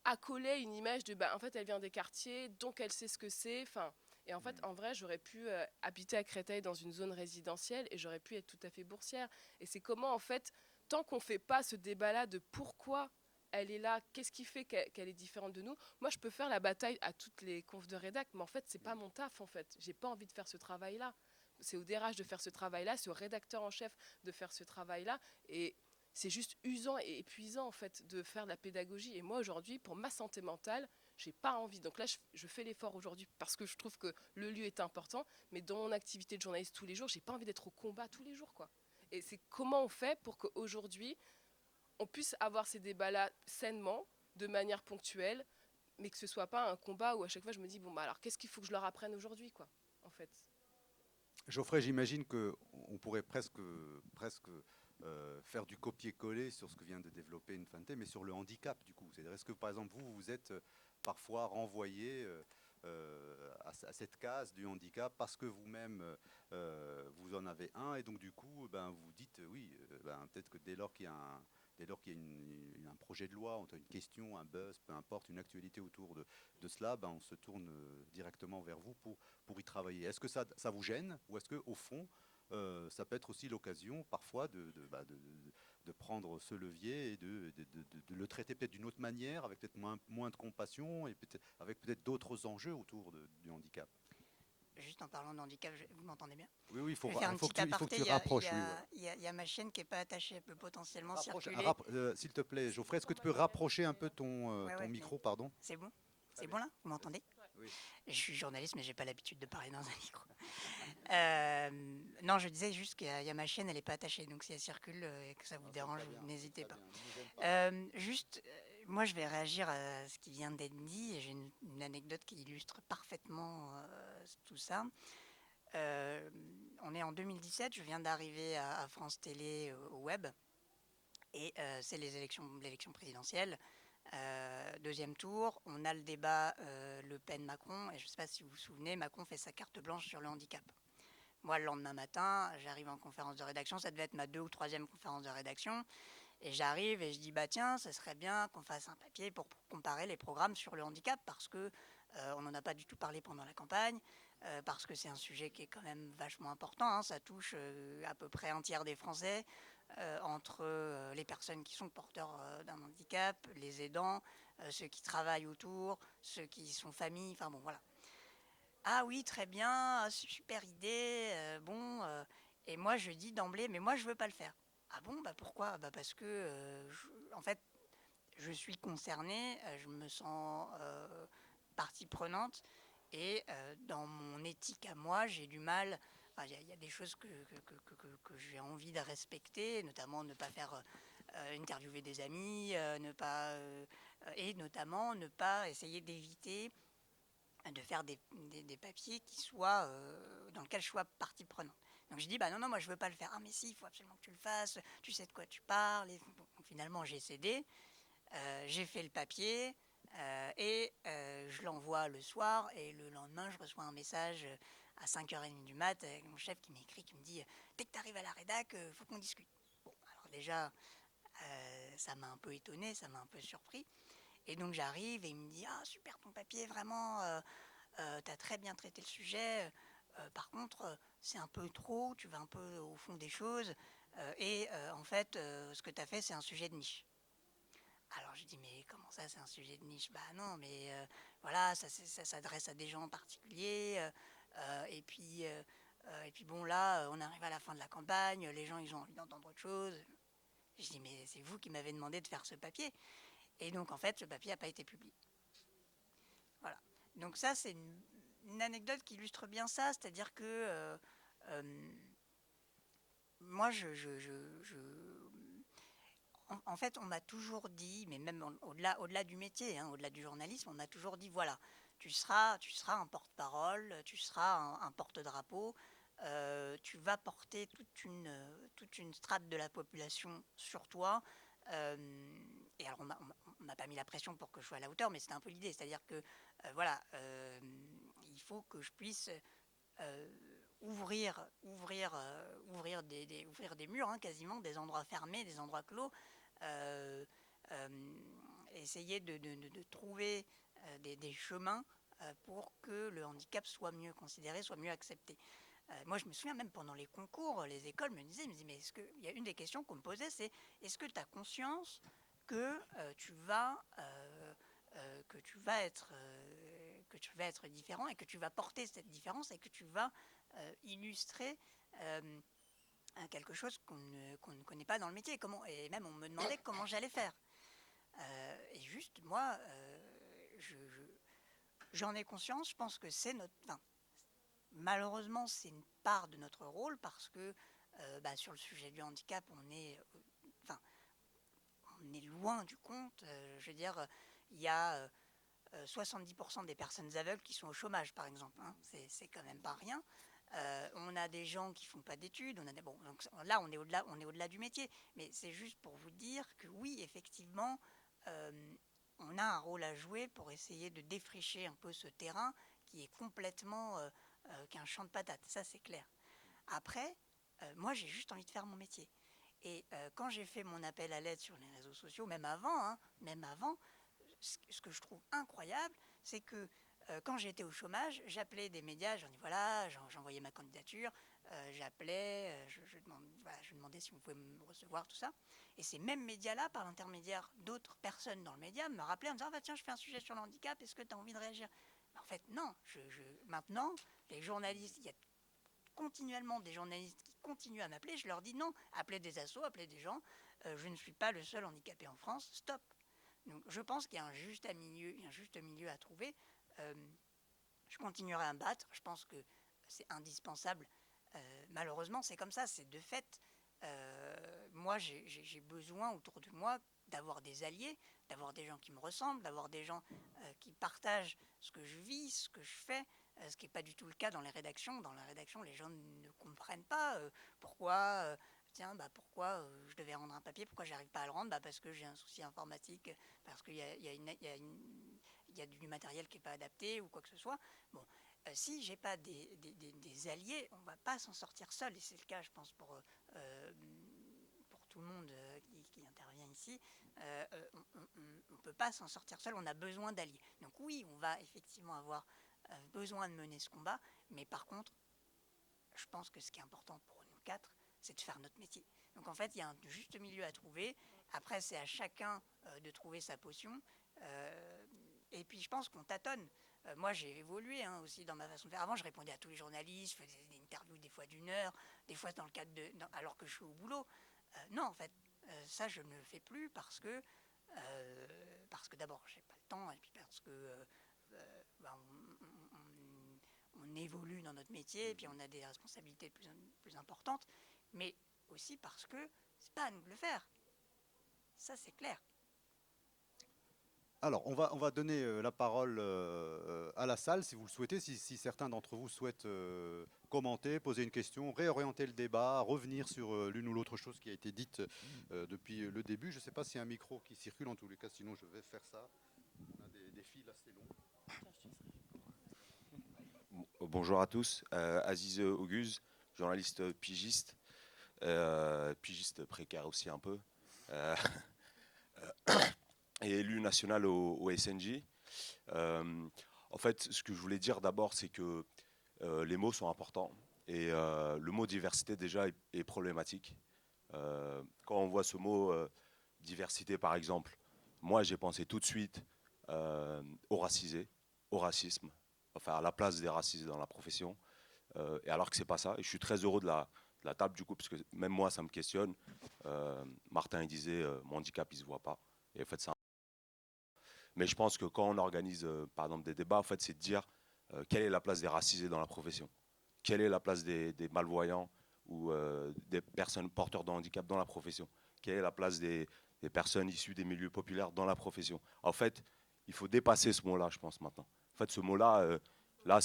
accolée une image de, bah, en fait, elle vient des quartiers, donc elle sait ce que c'est. Enfin, et en fait, en vrai, j'aurais pu habiter à Créteil dans une zone résidentielle et j'aurais pu être tout à fait boursière. Et c'est comment, en fait, tant qu'on fait pas ce débat-là de pourquoi elle est là, qu'est-ce qui fait qu'elle est différente de nous, moi, je peux faire la bataille à toutes les confs de rédac, mais en fait, c'est pas mon taf, en fait. J'ai pas envie de faire ce travail-là. C'est au DRH de faire ce travail-là, c'est au rédacteur en chef de faire ce travail-là. Et c'est juste usant et épuisant en fait de faire de la pédagogie. Et moi aujourd'hui, pour ma santé mentale, j'ai pas envie. Donc là, je fais l'effort aujourd'hui parce que je trouve que le lieu est important. Mais dans mon activité de journaliste tous les jours, j'ai pas envie d'être au combat tous les jours, quoi. Et c'est comment on fait pour qu'aujourd'hui, on puisse avoir ces débats-là sainement, de manière ponctuelle, mais que ce soit pas un combat où à chaque fois je me dis bon bah alors qu'est-ce qu'il faut que je leur apprenne aujourd'hui, quoi, en fait. Geoffrey, j'imagine qu'on pourrait presque faire du copier-coller sur ce que vient de développer Infante, mais sur le handicap du coup. C'est-à-dire, est-ce que par exemple vous êtes parfois renvoyé à cette case du handicap parce que vous-même vous en avez un et donc du coup ben, vous dites oui, ben, peut-être que dès lors qu'il y a un projet de loi, une question, un buzz, peu importe, une actualité autour de cela, ben, on se tourne directement vers vous pour y travailler. Est-ce que ça vous gêne ou est-ce qu'au fond, ça peut être aussi l'occasion parfois de prendre ce levier et de le traiter peut-être d'une autre manière, avec peut-être moins de compassion et avec peut-être d'autres enjeux autour du handicap? Juste en parlant de handicap, vous m'entendez bien? Oui, oui, Je vais faire une petite il faut que aparté. tu rapproches. Oui, voilà. Il y a ma chaîne qui n'est pas attachée, elle peut potentiellement Rapproche, circuler. s'il te plaît, Geoffrey, est-ce que tu peux rapprocher un peu Ouais, ton ouais, mais micro, pardon? c'est bon? Très C'est bien. bon là? Vous m'entendez? Oui. Je suis journaliste, mais j'ai pas l'habitude de parler dans un micro. Non, je disais juste qu'il y a ma chaîne, elle n'est pas attachée, donc si elle circule et que ça vous Ah, c'est dérange, très bien, n'hésitez très pas. bien, ne nous gêne pas. Juste, moi, je vais réagir à ce qui vient d'être dit. J'ai une anecdote qui illustre parfaitement tout ça. Euh, on est en 2017, je viens d'arriver à France Télé au web, et c'est l'élection présidentielle. Deuxième tour, on a le débat Le Pen-Macron, et je ne sais pas si vous vous souvenez, Macron fait sa carte blanche sur le handicap. Moi, le lendemain matin, j'arrive en conférence de rédaction, ça devait être ma 2e ou 3e conférence de rédaction, et j'arrive et je dis, bah tiens, ça serait bien qu'on fasse un papier pour comparer les programmes sur le handicap, parce que on n'en a pas du tout parlé pendant la campagne, parce que c'est un sujet qui est quand même vachement important, hein, ça touche à peu près un tiers des Français, entre les personnes qui sont porteurs d'un handicap, les aidants, ceux qui travaillent autour, ceux qui sont famille, enfin bon, voilà. Ah oui, très bien, super idée, bon, et moi je dis d'emblée, mais moi je veux pas le faire. Ah bon, bah pourquoi? Bah parce que, en fait, je suis concernée, je me sens partie prenante, et dans mon éthique à moi, j'ai du mal. Enfin, il y a des choses que j'ai envie de respecter, notamment ne pas faire interviewer des amis, et notamment ne pas essayer d'éviter de faire des papiers qui soient dans lesquels je sois partie prenante. Donc je dis bah non non, moi je veux pas le faire. Ah mais si, il faut absolument que tu le fasses, tu sais de quoi tu parles. Et bon, finalement j'ai cédé, j'ai fait le papier, et je l'envoie le soir, et le lendemain je reçois un message à 5h30 du mat avec mon chef qui m'écrit, qui me dit dès que tu arrives à la rédac, faut qu'on discute. Bon, alors déjà ça m'a un peu étonné, ça m'a un peu surpris. Et donc j'arrive et il me dit ah super ton papier, vraiment t'as très bien traité le sujet, par contre c'est un peu trop, tu vas un peu au fond des choses, et en fait ce que t'as fait c'est un sujet de niche. Alors je dis mais comment ça c'est un sujet de niche? Bah non mais voilà, ça s'adresse à des gens en particulier, et puis bon là on arrive à la fin de la campagne, les gens ils ont envie d'entendre autre chose. Je dis mais c'est vous qui m'avez demandé de faire ce papier. Et donc en fait ce papier n'a pas été publié. Voilà. Donc ça c'est une anecdote qui illustre bien ça, c'est-à-dire que moi en fait, on m'a toujours dit, mais même au-delà du métier, hein, au-delà du journalisme, on m'a toujours dit voilà, tu seras un porte-parole, tu seras un porte-drapeau, tu vas porter toute une strate de la population sur toi. Et alors, on m'a pas mis la pression pour que je sois à la hauteur, mais c'était un peu l'idée, c'est-à-dire que voilà, il faut que je puisse ouvrir des murs, hein, quasiment, des endroits fermés, des endroits clos, essayer de trouver des chemins pour que le handicap soit mieux considéré, soit mieux accepté. Moi, je me souviens même pendant les concours, les écoles me disaient, mais il y a une des questions qu'on me posait, c'est est-ce que tu as conscience que tu vas être différent et que tu vas porter cette différence et que tu vas illustrer quelque chose qu'on ne connaît pas dans le métier. Et même on me demandait comment j'allais faire. Et juste, moi, j'en ai conscience, je pense que c'est malheureusement, c'est une part de notre rôle parce que sur le sujet du handicap, on est loin du compte. Je veux dire, il y a 70% des personnes aveugles qui sont au chômage, par exemple. Hein. C'est quand même pas rien. On a des gens qui font pas d'études. Donc là, on est au-delà du métier. Mais c'est juste pour vous dire que oui, effectivement, on a un rôle à jouer pour essayer de défricher un peu ce terrain qui est complètement qu'un champ de patates. Ça, c'est clair. Après, moi, j'ai juste envie de faire mon métier. Et quand j'ai fait mon appel à l'aide sur les réseaux sociaux, même avant, ce que je trouve incroyable, c'est que quand j'étais au chômage, j'appelais des médias, j'envoyais ma candidature, j'appelais, je demandais si on pouvait me recevoir, tout ça. Et ces mêmes médias-là, par l'intermédiaire d'autres personnes dans le média, me rappelaient en me disant tiens, je fais un sujet sur le handicap, est-ce que tu as envie de réagir? En fait, non. Maintenant, les journalistes, il y a continuellement des journalistes qui continuent à m'appeler, je leur dis non, appelez des assos, appelez des gens, je ne suis pas le seul handicapé en France, stop. Donc je pense qu'il y a un juste milieu à trouver. Je continuerai à me battre, je pense que c'est indispensable. Malheureusement, c'est comme ça, c'est de fait. Moi, j'ai besoin autour de moi d'avoir des alliés, d'avoir des gens qui me ressemblent, d'avoir des gens qui partagent ce que je vis, ce que je fais, ce qui n'est pas du tout le cas dans les rédactions. Dans la rédaction, les gens ne comprennent pas pourquoi je devais rendre un papier, pourquoi j'arrive pas à le rendre, parce que j'ai un souci informatique, parce qu'il y a du matériel qui n'est pas adapté ou quoi que ce soit. Bon, si j'ai pas des alliés, on va pas s'en sortir seul, et c'est le cas, je pense, pour tout le monde qui intervient ici. On peut pas s'en sortir seul, on a besoin d'alliés. Donc oui, on va effectivement avoir besoin de mener ce combat, mais par contre, je pense que ce qui est important pour nous quatre, c'est de faire notre métier. Donc en fait, il y a un juste milieu à trouver. Après, c'est à chacun de trouver sa potion. Et puis, je pense qu'on tâtonne. Moi, j'ai évolué aussi dans ma façon de faire. Avant, je répondais à tous les journalistes, je faisais des interviews des fois d'1 heure, des fois dans le cadre alors que je suis au boulot. Non, en fait, ça, je ne le fais plus parce que d'abord, j'ai pas le temps, et puis parce que on évolue dans notre métier, et puis on a des responsabilités plus importantes, mais aussi parce que c'est pas à nous de le faire. Ça, c'est clair. Alors, on va donner la parole à la salle, si vous le souhaitez, si certains d'entre vous souhaitent commenter, poser une question, réorienter le débat, revenir sur l'une ou l'autre chose qui a été dite depuis le début. Je ne sais pas s'il y a un micro qui circule, en tous les cas, sinon je vais faire ça. On a des fils assez longs. Bonjour à tous, Aziz Oguz, journaliste pigiste, pigiste précaire aussi un peu, et élu national au SNJ. En fait, ce que je voulais dire d'abord, c'est que les mots sont importants, et le mot diversité déjà est problématique. Quand on voit ce mot diversité par exemple, moi j'ai pensé tout de suite aux racisés, au racisme, enfin à la place des racisés dans la profession, et alors que c'est pas ça. Et je suis très heureux de la table du coup, parce que même moi ça me questionne. Martin il disait mon handicap il se voit pas, et en fait ça. Mais je pense que quand on organise par exemple des débats, en fait c'est de dire quelle est la place des racisés dans la profession, quelle est la place des malvoyants ou des personnes porteurs de handicap dans la profession, quelle est la place des personnes issues des milieux populaires dans la profession. En fait, il faut dépasser ce mot-là, je pense, maintenant. En fait, ce mot-là, là,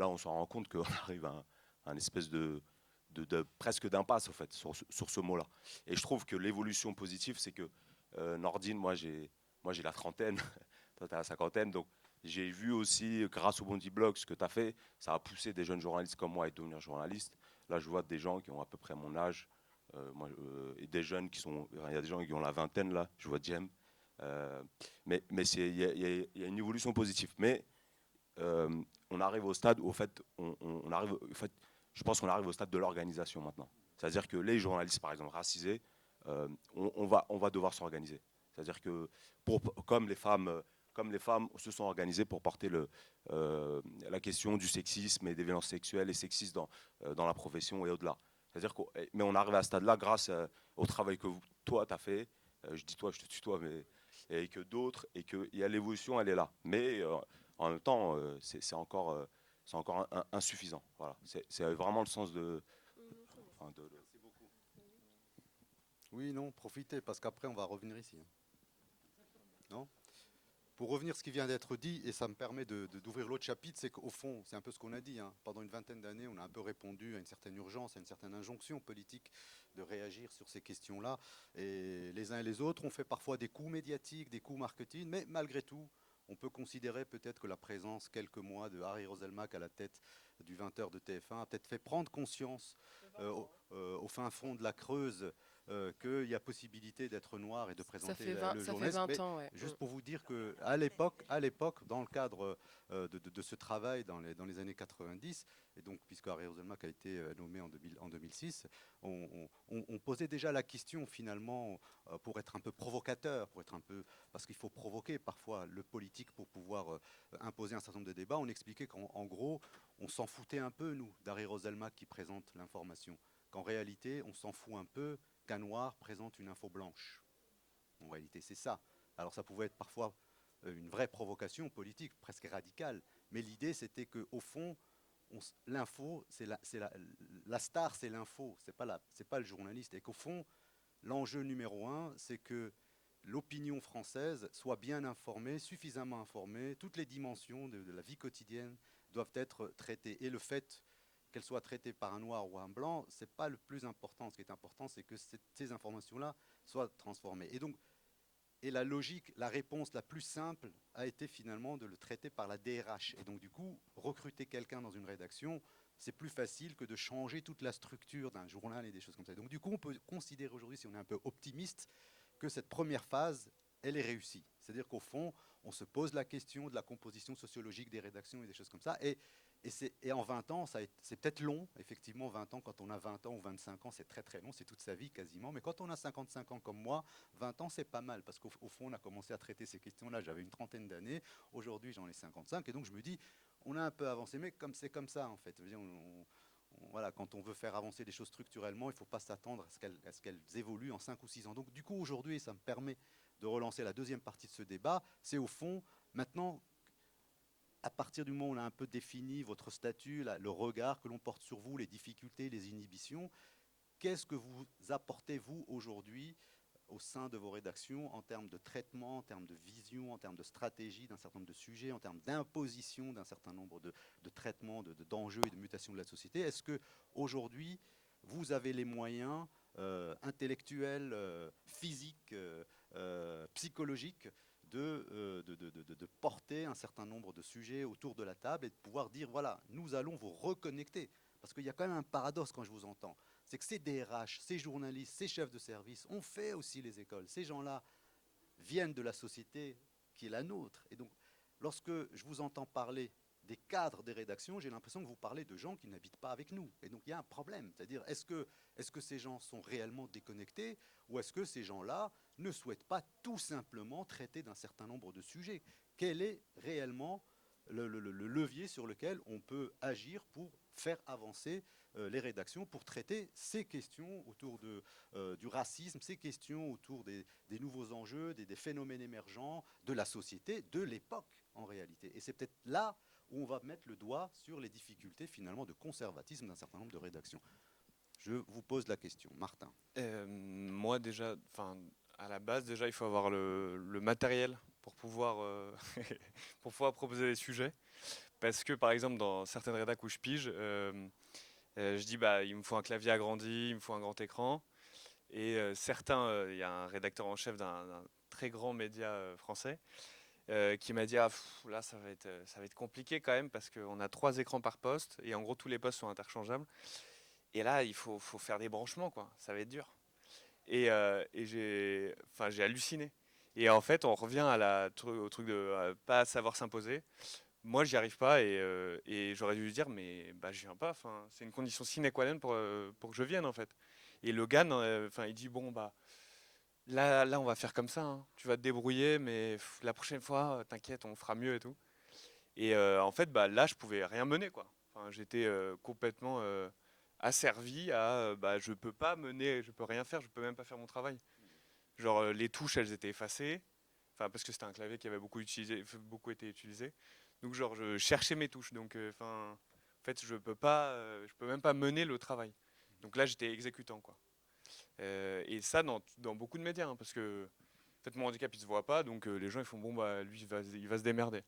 on s'en rend compte qu'on arrive à un espèce de presque d'impasse, en fait, sur ce mot-là. Et je trouve que l'évolution positive, c'est que Nordine, moi j'ai la trentaine, toi tu as la cinquantaine, donc J'ai vu aussi, grâce au Bondi Blog, ce que tu as fait, ça a poussé des jeunes journalistes comme moi à devenir journaliste. Là, je vois des gens qui ont à peu près mon âge, et des jeunes qui sont. Il y a des gens qui ont la vingtaine, là, je vois Jem. Mais il y a une évolution positive. Mais on arrive au stade où, au fait, je pense qu'on arrive au stade de l'organisation maintenant. C'est-à-dire que les journalistes, par exemple, racisés, on va devoir s'organiser. C'est-à-dire que, comme les femmes se sont organisées pour porter la question du sexisme et des violences sexuelles et sexistes dans la profession et au-delà. C'est-à-dire mais on arrive à ce stade-là grâce au travail que toi, tu as fait. Je dis toi, je te tutoie, mais et que d'autres, et que l'évolution, elle est là. Mais en même temps, c'est encore insuffisant. Voilà. C'est vraiment le sens de. Enfin, Merci beaucoup. Oui, non, profitez, parce qu'après, on va revenir ici. Non? Pour revenir à ce qui vient d'être dit, et ça me permet d'ouvrir l'autre chapitre, c'est qu'au fond, c'est un peu ce qu'on a dit. Pendant une vingtaine d'années, on a un peu répondu à une certaine urgence, à une certaine injonction politique de réagir sur ces questions-là. Et les uns et les autres ont fait parfois des coups médiatiques, des coups marketing, mais malgré tout, on peut considérer peut-être que la présence, quelques mois, de Harry Roselmack à la tête du 20h de TF1 a peut-être fait prendre conscience au fin fond de la Creuse qu'il y a possibilité d'être noir et de présenter le Ça fait journalisme. 20 Mais ans, ouais. juste pour vous dire qu'à l'époque, dans le cadre de ce travail dans les années 90, et donc puisque Harry Roselmack a été nommé en 2006, on posait déjà la question finalement pour être un peu provocateur, parce qu'il faut provoquer parfois le politique pour pouvoir imposer un certain nombre de débats. On expliquait qu'en gros, on s'en foutait un peu, nous, d'Harry Roselmack qui présente l'information. Qu'en réalité, on s'en fout un peu qu'un noir présente une info blanche. En réalité, c'est ça. Alors ça pouvait être parfois une vraie provocation politique, presque radicale. Mais l'idée, c'était qu'au fond, l'info, la star, c'est l'info, c'est pas le journaliste. Et qu'au fond, l'enjeu numéro un, c'est que l'opinion française soit bien informée, suffisamment informée. Toutes les dimensions de la vie quotidienne doivent être traitées. Et le fait qu'elle soit traitée par un noir ou un blanc, c'est pas le plus important. Ce qui est important, c'est que ces informations-là soient transformées. Et la logique, la réponse la plus simple a été finalement de le traiter par la DRH. Et donc du coup, recruter quelqu'un dans une rédaction, c'est plus facile que de changer toute la structure d'un journal et des choses comme ça. Donc du coup, on peut considérer aujourd'hui, si on est un peu optimiste, que cette première phase, elle est réussie. C'est-à-dire qu'au fond, on se pose la question de la composition sociologique des rédactions et des choses comme ça. Et en 20 ans, c'est peut-être long, effectivement, 20 ans, quand on a 20 ans ou 25 ans, c'est très très long, c'est toute sa vie quasiment. Mais quand on a 55 ans comme moi, 20 ans, c'est pas mal, parce qu'au fond, on a commencé à traiter ces questions-là, j'avais une trentaine d'années, aujourd'hui j'en ai 55, et donc je me dis, on a un peu avancé, mais comme c'est comme ça, en fait. Voilà, quand on veut faire avancer les choses structurellement, il ne faut pas s'attendre à ce qu'elles évoluent en 5 ou 6 ans. Donc du coup, aujourd'hui, ça me permet de relancer la deuxième partie de ce débat, c'est au fond, maintenant, à partir du moment où on a un peu défini votre statut, le regard que l'on porte sur vous, les difficultés, les inhibitions, qu'est-ce que vous apportez, vous, aujourd'hui, au sein de vos rédactions, en termes de traitement, en termes de vision, en termes de stratégie d'un certain nombre de sujets, en termes d'imposition d'un certain nombre de traitements, d'enjeux et de mutations de la société? Est-ce qu'aujourd'hui, vous avez les moyens intellectuels, physiques, psychologiques de porter un certain nombre de sujets autour de la table et de pouvoir dire, voilà, nous allons vous reconnecter? Parce qu'il y a quand même un paradoxe quand je vous entends. C'est que ces DRH, ces journalistes, ces chefs de service ont fait aussi les écoles. Ces gens-là viennent de la société qui est la nôtre. Et donc, lorsque je vous entends parler des cadres des rédactions, j'ai l'impression que vous parlez de gens qui n'habitent pas avec nous. Et donc, il y a un problème. C'est-à-dire, est-ce que ces gens sont réellement déconnectés, ou est-ce que ces gens-là ne souhaitent pas tout simplement traiter d'un certain nombre de sujets? Quel est réellement le levier sur lequel on peut agir pour faire avancer les rédactions, pour traiter ces questions autour du racisme, ces questions autour des nouveaux enjeux, des phénomènes émergents, de la société, de l'époque en réalité? Et c'est peut-être là où on va mettre le doigt sur les difficultés finalement de conservatisme d'un certain nombre de rédactions. Je vous pose la question. Martin. Moi déjà, à la base déjà, il faut avoir le matériel pour pouvoir, pour pouvoir proposer des sujets. Parce que par exemple, dans certaines rédacs où je pige, je dis bah il me faut un clavier agrandi, il me faut un grand écran. Et certains, il y a un rédacteur en chef d'un très grand média français, qui m'a dit là ça va être compliqué quand même parce qu'on a 3 écrans par poste et en gros tous les postes sont interchangeables. Et là il faut faire des branchements quoi, ça va être dur. Et j'ai halluciné. Et en fait on revient au truc de pas savoir s'imposer. Moi j'y arrive pas et j'aurais dû lui dire mais bah je viens pas. Enfin c'est une condition sine qua non pour que je vienne en fait. Et le gars il dit bon bah là, on va faire comme ça, hein. Tu vas te débrouiller, mais la prochaine fois, t'inquiète, on fera mieux et tout. Et en fait, bah, là, je pouvais rien mener, quoi. Enfin, j'étais complètement asservi à, je peux pas mener, je peux rien faire, je peux même pas faire mon travail. Genre, les touches, elles étaient effacées. Enfin, parce que c'était un clavier qui avait beaucoup été utilisé. Donc, genre, je cherchais mes touches. Donc, en fait, je peux même pas mener le travail. Donc là, j'étais exécutant, quoi. Et ça, dans beaucoup de médias, hein, parce que peut-être mon handicap, il se voit pas, donc les gens, ils font bon, bah lui, il va se démerder.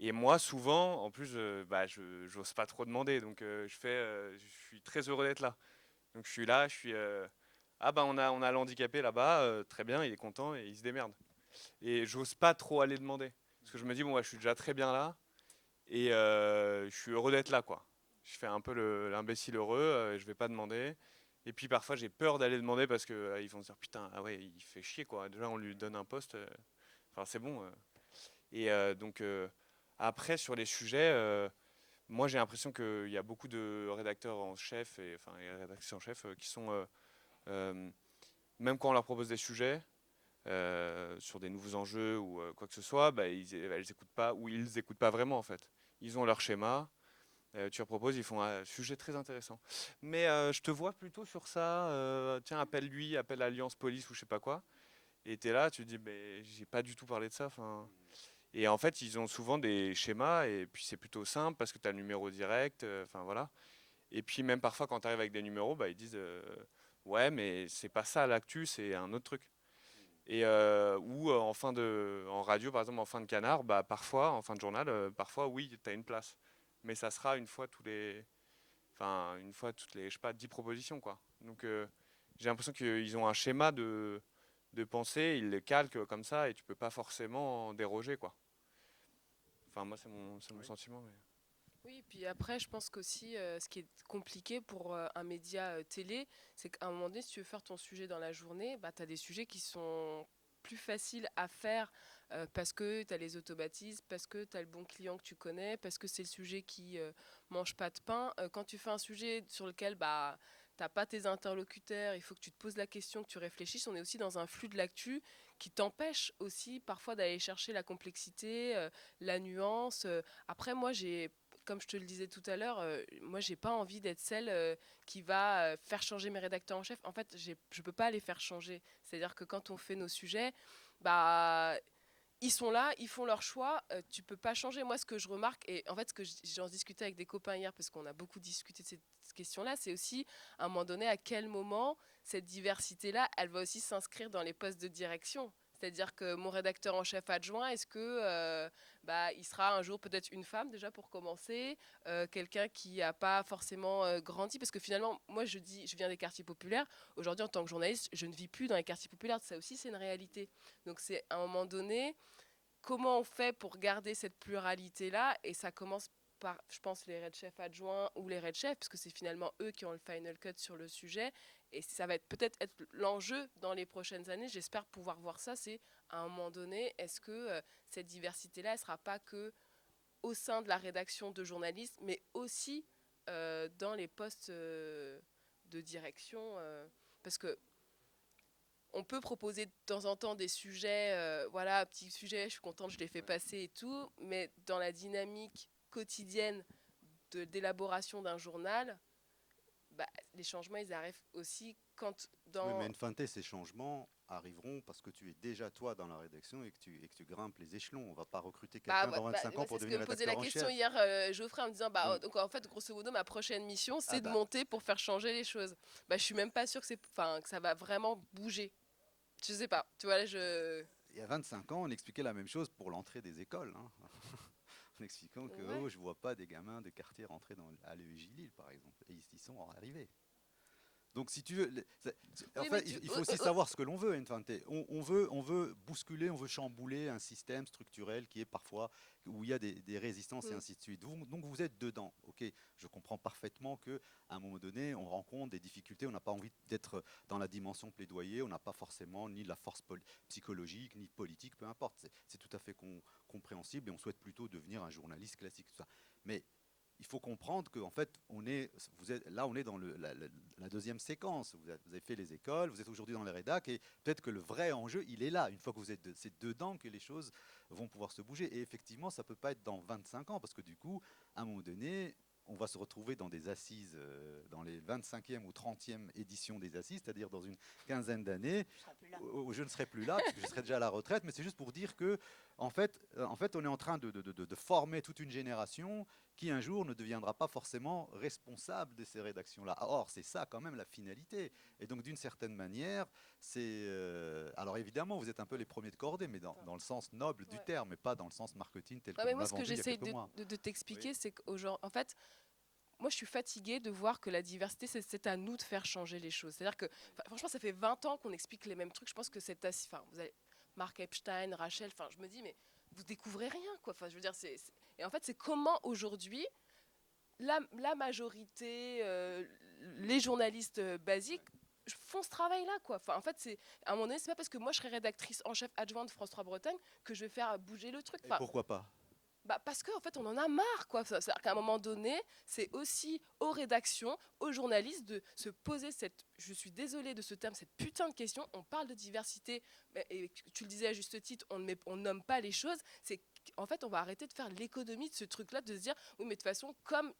Et moi, souvent, en plus, je n'ose pas trop demander, donc je suis très heureux d'être là. Donc je suis là, ah bah on a l'handicapé là-bas, très bien, il est content et il se démerde. Et j'ose pas trop aller demander, parce que je me dis bon, je suis déjà très bien là, et je suis heureux d'être là, quoi. Je fais un peu l'imbécile heureux, je vais pas demander. Et puis parfois j'ai peur d'aller demander parce que ils vont se dire putain, ah ouais, il fait chier quoi. Déjà on lui donne un poste, enfin c'est bon. Et après sur les sujets, moi j'ai l'impression qu'il y a beaucoup de rédacteurs en chef et enfin et rédacteurs en chef qui sont même quand on leur propose des sujets sur des nouveaux enjeux ou quoi que ce soit, elles écoutent pas ou ils écoutent pas vraiment en fait. Ils ont leur schéma. Tu leur proposes, ils font un sujet très intéressant. Mais je te vois plutôt sur ça. Tiens, appelle-lui, appelle l'Alliance Police ou je sais pas quoi. Et tu es là, tu te dis, mais j'ai pas du tout parlé de ça. Et en fait, ils ont souvent des schémas et puis c'est plutôt simple parce que tu as le numéro direct. Enfin voilà. Et puis même parfois, quand tu arrives avec des numéros, ils disent, ouais, mais c'est pas ça l'actu, c'est un autre truc. Et ou en radio, par exemple, en fin de canard, parfois, en fin de journal, parfois, oui, tu as une place. Mais ça sera une fois toutes les, je sais pas, 10 propositions, quoi. Donc, j'ai l'impression qu'ils ont un schéma de pensée, ils le calquent comme ça, et tu peux pas forcément en déroger, quoi. Enfin, moi, c'est mon sentiment. Mais... Oui, puis après, je pense qu'aussi, ce qui est compliqué pour un média télé, c'est qu'à un moment donné, si tu veux faire ton sujet dans la journée, tu as des sujets qui sont plus faciles à faire parce que tu as les automatismes, parce que tu as le bon client que tu connais, parce que c'est le sujet qui mange pas de pain. Quand tu fais un sujet sur lequel t'as pas tes interlocuteurs, il faut que tu te poses la question, que tu réfléchisses, on est aussi dans un flux de l'actu qui t'empêche aussi parfois d'aller chercher la complexité, la nuance. Après, moi, comme je te le disais tout à l'heure, moi j'ai pas envie d'être celle qui va faire changer mes rédacteurs en chef. En fait, je peux pas les faire changer. C'est-à-dire que quand on fait nos sujets, bah ils sont là, ils font leur choix, tu peux pas changer. Moi, ce que je remarque, et en fait, ce que j'en discutais avec des copains hier, parce qu'on a beaucoup discuté de cette question-là, c'est aussi, à un moment donné, à quel moment cette diversité-là, elle va aussi s'inscrire dans les postes de direction. C'est-à-dire que mon rédacteur en chef adjoint, est-ce que il sera un jour peut-être une femme déjà pour commencer, quelqu'un qui n'a pas forcément grandi, parce que finalement, moi je viens des quartiers populaires. Aujourd'hui, en tant que journaliste, je ne vis plus dans les quartiers populaires. Ça aussi, c'est une réalité. Donc c'est à un moment donné, comment on fait pour garder cette pluralité-là? Et ça commence par, je pense, les red chefs adjoints ou les red chefs, parce que c'est finalement eux qui ont le final cut sur le sujet. Et ça va peut-être être l'enjeu dans les prochaines années. J'espère pouvoir voir ça. C'est à un moment donné, est-ce que cette diversité-là, elle ne sera pas que au sein de la rédaction de journalistes, mais aussi dans les postes de direction, parce que on peut proposer de temps en temps des sujets, voilà, petits sujets, je suis contente, je les fais passer et tout, mais dans la dynamique quotidienne d'élaboration d'un journal, les changements, ils arrivent aussi quand Oui, mais dans... une fin de ces changements arriveront parce que tu es déjà toi dans la rédaction et que tu grimpes les échelons. On va pas recruter quelqu'un dans 25 ans C'est pour ce que devenir me posait la rédacteur en question chef. hier Geoffrey en me disant, Donc, donc en fait, grosso modo, ma prochaine mission, ah c'est de bah, monter pour faire changer les choses. Je suis même pas sûre que ça va vraiment bouger. Je sais pas, tu vois, là, il y a 25 ans, on expliquait la même chose pour l'entrée des écoles, hein. En expliquant que Ouais. je vois pas des gamins de quartier rentrer à l'EJ Lille, par exemple. Et ils y sont arrivés. Donc, si tu veux, en Oui, fait, mais il faut aussi savoir ce que l'on veut. Enfin, on veut bousculer, on veut chambouler un système structurel qui est parfois où il y a des résistances et ainsi de suite. Donc, vous êtes dedans. Ok, je comprends parfaitement que à un moment donné, on rencontre des difficultés. On n'a pas envie d'être dans la dimension plaidoyer. On n'a pas forcément ni la force psychologique ni politique, peu importe. C'est tout à fait compréhensible et on souhaite plutôt devenir un journaliste classique. Tout ça. Mais il faut comprendre que en fait, on est dans la deuxième séquence. Vous avez fait les écoles, vous êtes aujourd'hui dans les rédacs, et peut-être que le vrai enjeu, il est là. Une fois que vous êtes, c'est dedans que les choses vont pouvoir se bouger. Et effectivement, ça peut pas être dans 25 ans, parce que du coup, à un moment donné, on va se retrouver dans des assises, dans les 25e ou 30e éditions des assises, c'est-à-dire dans une quinzaine d'années, où je ne serai plus là, parce que je serai déjà à la retraite. Mais c'est juste pour dire que, en fait, on est en train de former toute une génération qui un jour ne deviendra pas forcément responsable de ces rédactions-là. Or, c'est ça quand même la finalité. Et donc, d'une certaine manière, c'est... alors évidemment, vous êtes un peu les premiers de cordée, mais dans le sens noble du terme, mais pas dans le sens marketing tel Ouais, qu'on mais me moi, l'a ce que vendu il y a j'essaie quelques mois. de t'expliquer, c'est qu'aujourd'hui, en fait, moi, je suis fatiguée de voir que la diversité, c'est à nous de faire changer les choses. C'est-à-dire que, franchement, ça fait 20 ans qu'on explique les mêmes trucs. Je pense que c'est assez. Enfin, vous avez Marc Epstein, Rachel, enfin, je me dis, mais vous découvrez rien, quoi. Enfin, je veux dire, et en fait, c'est comment aujourd'hui, la majorité, les journalistes basiques, font ce travail-là, quoi. Enfin, en fait, à un moment donné, c'est pas parce que moi, je serai rédactrice en chef adjointe de France 3 Bretagne que je vais faire bouger le truc. Et Enfin, pourquoi pas? bah parce qu'en fait, on en a marre, quoi. C'est-à-dire qu'à un moment donné, c'est aussi aux rédactions, aux journalistes de se poser je suis désolée de ce terme, cette putain de question. On parle de diversité, et tu le disais à juste titre, on nomme pas les choses. En fait, on va arrêter de faire l'économie de ce truc-là, de se dire, oui, mais de toute façon, comme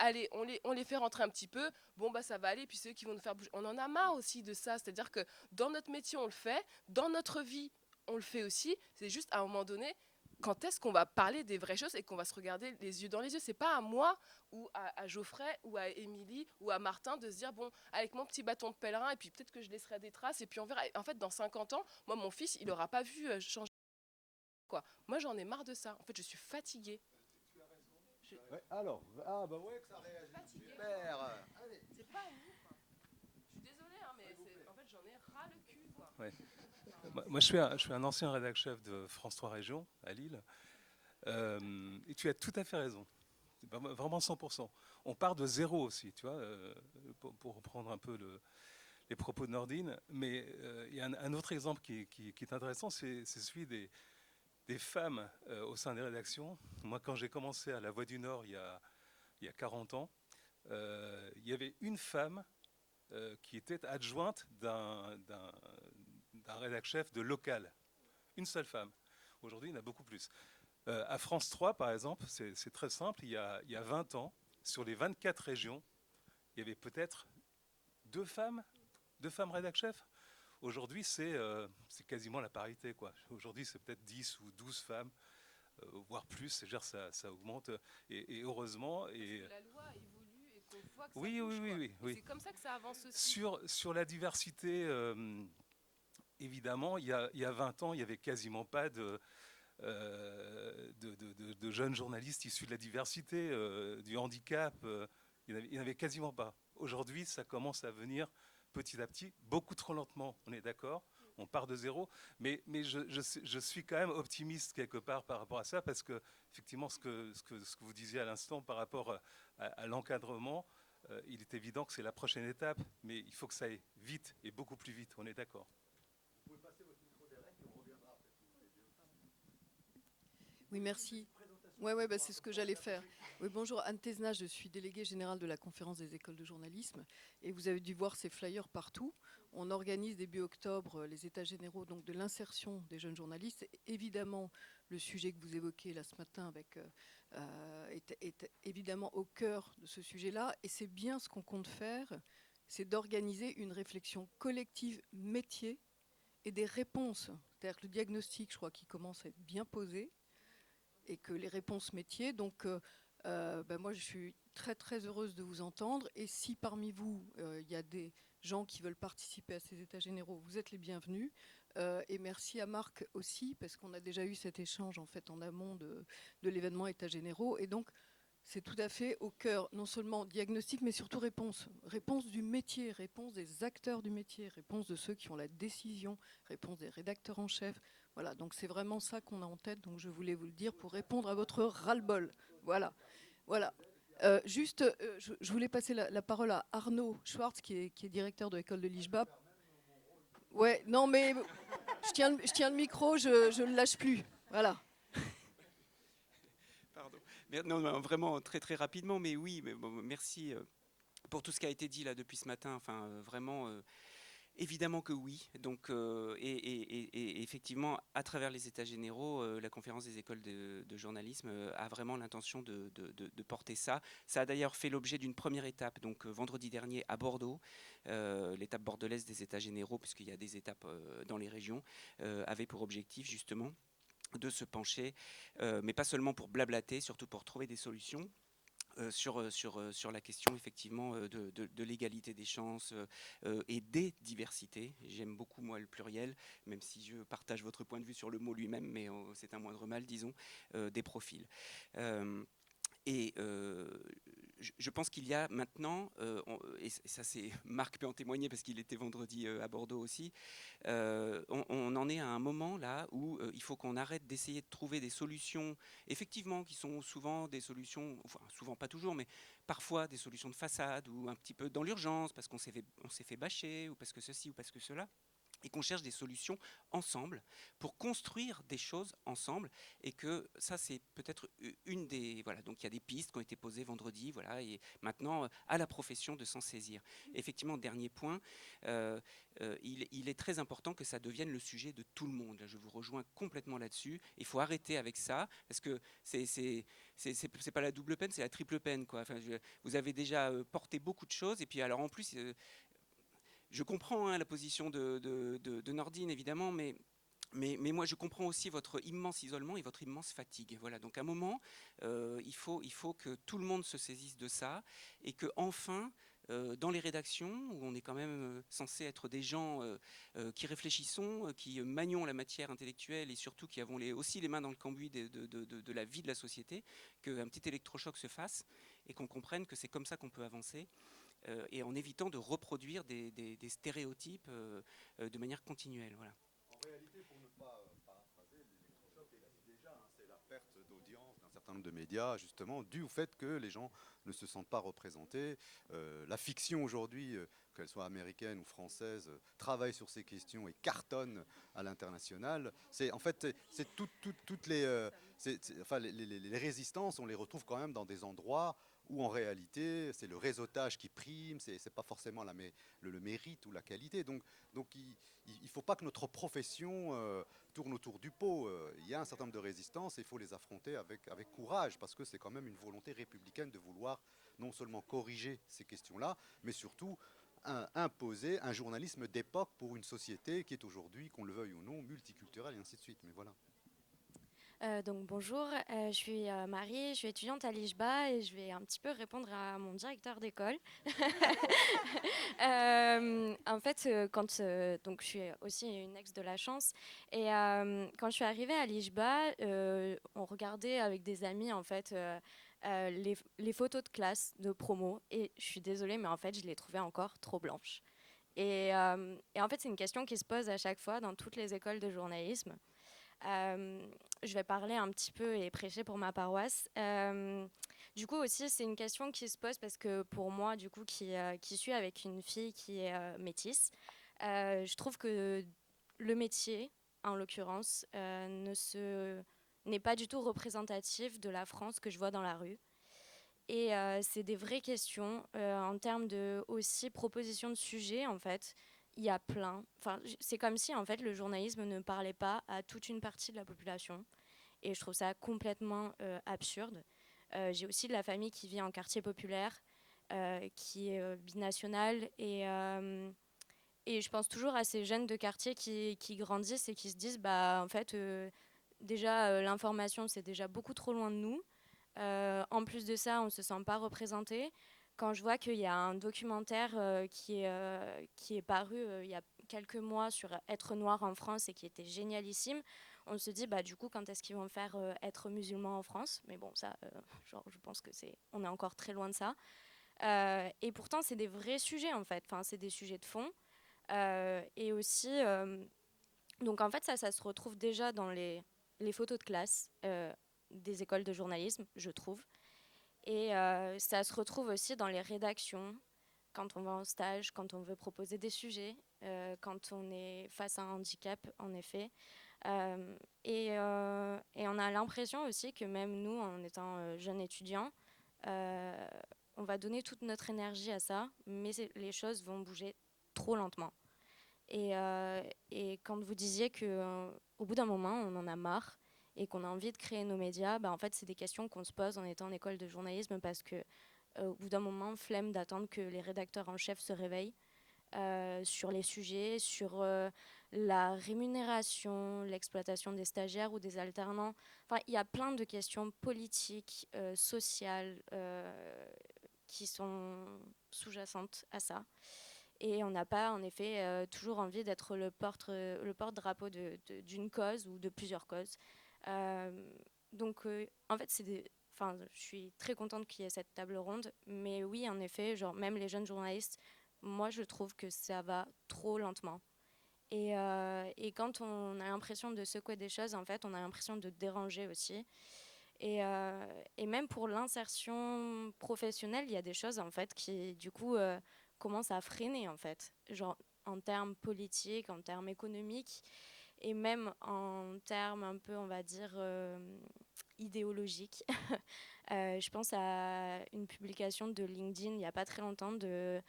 allez, on les fait rentrer un petit peu, bon bah ça va aller, puis c'est eux qui vont nous faire bouger. On en a marre aussi de ça, c'est-à-dire que dans notre métier on le fait, dans notre vie on le fait aussi, c'est juste à un moment donné, quand est-ce qu'on va parler des vraies choses et qu'on va se regarder les yeux dans les yeux. C'est pas à moi ou à Geoffrey ou à Émilie ou à Martin de se dire, bon, avec mon petit bâton de pèlerin, et puis peut-être que je laisserai des traces, et puis on verra. En fait, dans 50 ans, moi, mon fils, il aura pas vu changer, quoi. Moi, j'en ai marre de ça. En fait, je suis fatiguée. Ouais, alors, ah bah ouais que ça réagit. Super. Allez. C'est pas à nous, quoi. Je suis désolée, hein, mais en fait, j'en ai ras le cul, quoi. Ouais. Moi, je suis un ancien rédac-chef de France 3 Région à Lille. Et tu as tout à fait raison. Vraiment 100%. On part de zéro aussi, tu vois, pour reprendre un peu les propos de Nordine. Mais il y a un autre exemple qui est intéressant, c'est celui des femmes au sein des rédactions. Moi, quand j'ai commencé à La Voix du Nord il y a 40 ans, il y avait une femme qui était adjointe d'un rédac-chef de local. Une seule femme. Aujourd'hui, il y en a beaucoup plus. À France 3, par exemple, c'est très simple. Il y a 20 ans, sur les 24 régions, il y avait peut-être deux femmes rédac-chef. Aujourd'hui, c'est quasiment la parité, quoi. Aujourd'hui, c'est peut-être 10 ou 12 femmes, voire plus. C'est-à-dire ça augmente. Et heureusement. Et parce que la loi évolue et qu'on voit que ça oui, bouge, oui. C'est comme ça que ça avance aussi. Sur la diversité, évidemment, il y a 20 ans, il n'y avait quasiment pas de jeunes journalistes issus de la diversité, du handicap. Il n'y en avait quasiment pas. Aujourd'hui, ça commence à venir petit à petit, beaucoup trop lentement, on est d'accord, on part de zéro, mais je suis quand même optimiste quelque part par rapport à ça, parce que effectivement, ce que vous disiez à l'instant par rapport à l'encadrement, il est évident que c'est la prochaine étape, mais il faut que ça aille vite, et beaucoup plus vite, on est d'accord. Vous pouvez passer votre micro derrière et on reviendra après. Oui, merci. Ouais, bah, c'est ce que j'allais faire. Oui, bonjour, Anne Tesna, je suis déléguée générale de la conférence des écoles de journalisme. Et vous avez dû voir ces flyers partout. On organise début octobre les états généraux donc, de l'insertion des jeunes journalistes. Évidemment, le sujet que vous évoquez là ce matin est évidemment au cœur de ce sujet-là. Et c'est bien ce qu'on compte faire, c'est d'organiser une réflexion collective métier et des réponses. C'est-à-dire que le diagnostic, je crois, qui commence à être bien posé, et que les réponses métiers. Donc, moi, je suis très, très heureuse de vous entendre. Et si parmi vous, il y a des gens qui veulent participer à ces états généraux, vous êtes les bienvenus. Et merci à Marc aussi, parce qu'on a déjà eu cet échange en fait en amont de l'événement états généraux. Et donc, c'est tout à fait au cœur, non seulement diagnostic, mais surtout réponse. Réponse du métier, réponse des acteurs du métier, réponse de ceux qui ont la décision, réponse des rédacteurs en chef. Voilà, donc c'est vraiment ça qu'on a en tête, donc je voulais vous le dire pour répondre à votre ras-le-bol. Voilà, voilà. Je voulais passer la parole à Arnaud Schwartz, qui est directeur de l'école de l'IJBA. Ouais, non mais je tiens le micro, je ne le lâche plus. Voilà. Pardon. Non, vraiment très très rapidement, mais oui, mais bon, merci pour tout ce qui a été dit là depuis ce matin. Enfin, vraiment, évidemment que oui. Donc, et effectivement, à travers les États généraux, la conférence des écoles de journalisme a vraiment l'intention de porter ça. Ça a d'ailleurs fait l'objet d'une première étape, donc vendredi dernier à Bordeaux, l'étape bordelaise des États généraux, puisqu'il y a des étapes dans les régions, avait pour objectif justement de se pencher, mais pas seulement pour blablater, surtout pour trouver des solutions. Sur la question effectivement de l'égalité des chances et des diversités. J'aime beaucoup moi le pluriel, même si je partage votre point de vue sur le mot lui-même, mais c'est un moindre mal, disons, des profils. Je pense qu'il y a maintenant, et ça c'est Marc peut en témoigner parce qu'il était vendredi à Bordeaux aussi, on en est à un moment là où il faut qu'on arrête d'essayer de trouver des solutions, effectivement, qui sont souvent des solutions, enfin souvent pas toujours, mais parfois des solutions de façade ou un petit peu dans l'urgence parce qu'on s'est fait bâcher ou parce que ceci ou parce que cela. Et qu'on cherche des solutions ensemble pour construire des choses ensemble, et que ça c'est peut-être une des, voilà, donc il y a des pistes qui ont été posées vendredi, voilà, et maintenant à la profession de s'en saisir. Effectivement, dernier point, il est très important que ça devienne le sujet de tout le monde. Là, je vous rejoins complètement là-dessus. Il faut arrêter avec ça parce que c'est pas la double peine, c'est la triple peine, quoi. Enfin, vous avez déjà porté beaucoup de choses, et puis alors en plus je comprends la position de Nordine, évidemment, mais moi, je comprends aussi votre immense isolement et votre immense fatigue. Voilà, donc à un moment, il faut que tout le monde se saisisse de ça, et que enfin, dans les rédactions, où on est quand même censé être des gens qui réfléchissons, qui manions la matière intellectuelle, et surtout qui avons aussi les mains dans le cambouis de la vie de la société, qu'un petit électrochoc se fasse, et qu'on comprenne que c'est comme ça qu'on peut avancer. Et en évitant de reproduire des stéréotypes de manière continuelle. Voilà. En réalité, pour ne pas paraphraser, l'électrochoc existe déjà. C'est la perte d'audience d'un certain nombre de médias, justement, dû au fait que les gens ne se sentent pas représentés. La fiction aujourd'hui, qu'elle soit américaine ou française, travaille sur ces questions et cartonne à l'international. En fait, c'est toutes les, les résistances, on les retrouve quand même dans des endroits où en réalité c'est le réseautage qui prime, c'est pas forcément le mérite ou la qualité. Donc il ne faut pas que notre profession tourne autour du pot. Il y a un certain nombre de résistances et il faut les affronter avec courage, parce que c'est quand même une volonté républicaine de vouloir non seulement corriger ces questions-là, mais surtout imposer un journalisme d'époque pour une société qui est aujourd'hui, qu'on le veuille ou non, multiculturelle et ainsi de suite. Mais voilà. Donc bonjour, je suis Marie, je suis étudiante à l'IJBA et je vais un petit peu répondre à mon directeur d'école. En fait, donc je suis aussi une ex de la chance, et quand je suis arrivée à l'IJBA, on regardait avec des amis en fait les photos de classe de promo, et je suis désolée mais en fait je les trouvais encore trop blanches. Et en fait c'est une question qui se pose à chaque fois dans toutes les écoles de journalisme. Je vais parler un petit peu et prêcher pour ma paroisse. Du coup aussi c'est une question qui se pose parce que pour moi du coup qui suis avec une fille qui est métisse, je trouve que le métier en l'occurrence n'est pas du tout représentatif de la France que je vois dans la rue. Et c'est des vraies questions en termes de aussi propositions de sujets en fait. Il y a plein. Enfin, c'est comme si en fait le journalisme ne parlait pas à toute une partie de la population, et je trouve ça complètement absurde. J'ai aussi de la famille qui vit en quartier populaire, qui est binationale, et je pense toujours à ces jeunes de quartier qui grandissent et qui se disent bah en fait déjà l'information c'est déjà beaucoup trop loin de nous. En plus de ça, on ne se sent pas représenté. Quand je vois qu'il y a un documentaire qui est paru il y a quelques mois sur être noir en France et qui était génialissime, on se dit, bah, du coup, quand est-ce qu'ils vont faire être musulmans en France? Mais bon, ça, je pense que on est encore très loin de ça. Et pourtant, c'est des vrais sujets, en fait. Enfin, c'est des sujets de fond. Et aussi, donc en fait, ça se retrouve déjà dans les photos de classe des écoles de journalisme, je trouve. Et ça se retrouve aussi dans les rédactions, quand on va en stage, quand on veut proposer des sujets, quand on est face à un handicap, en effet. Et on a l'impression aussi que même nous, en étant jeunes étudiants, on va donner toute notre énergie à ça, mais les choses vont bouger trop lentement. Et quand vous disiez qu'au bout d'un moment, on en a marre et qu'on a envie de créer nos médias, bah, en fait, c'est des questions qu'on se pose en étant en école de journalisme parce qu'au bout d'un moment, flemme d'attendre que les rédacteurs en chef se réveillent sur les sujets, sur la rémunération, l'exploitation des stagiaires ou des alternants. Enfin, il y a plein de questions politiques, sociales qui sont sous-jacentes à ça. Et on n'a pas, en effet, toujours envie d'être le porte-drapeau d'une cause ou de plusieurs causes. Donc, en fait, je suis très contente qu'il y ait cette table ronde. Mais oui, en effet, genre, même les jeunes journalistes, moi, je trouve que ça va trop lentement. Et quand on a l'impression de secouer des choses, en fait, on a l'impression de déranger aussi. Et même pour l'insertion professionnelle, il y a des choses, en fait, qui, du coup, commencent à freiner, en fait. Genre, en termes politiques, en termes économiques, et même en termes un peu, on va dire, idéologiques. Je pense à une publication de LinkedIn, il n'y a pas très longtemps, du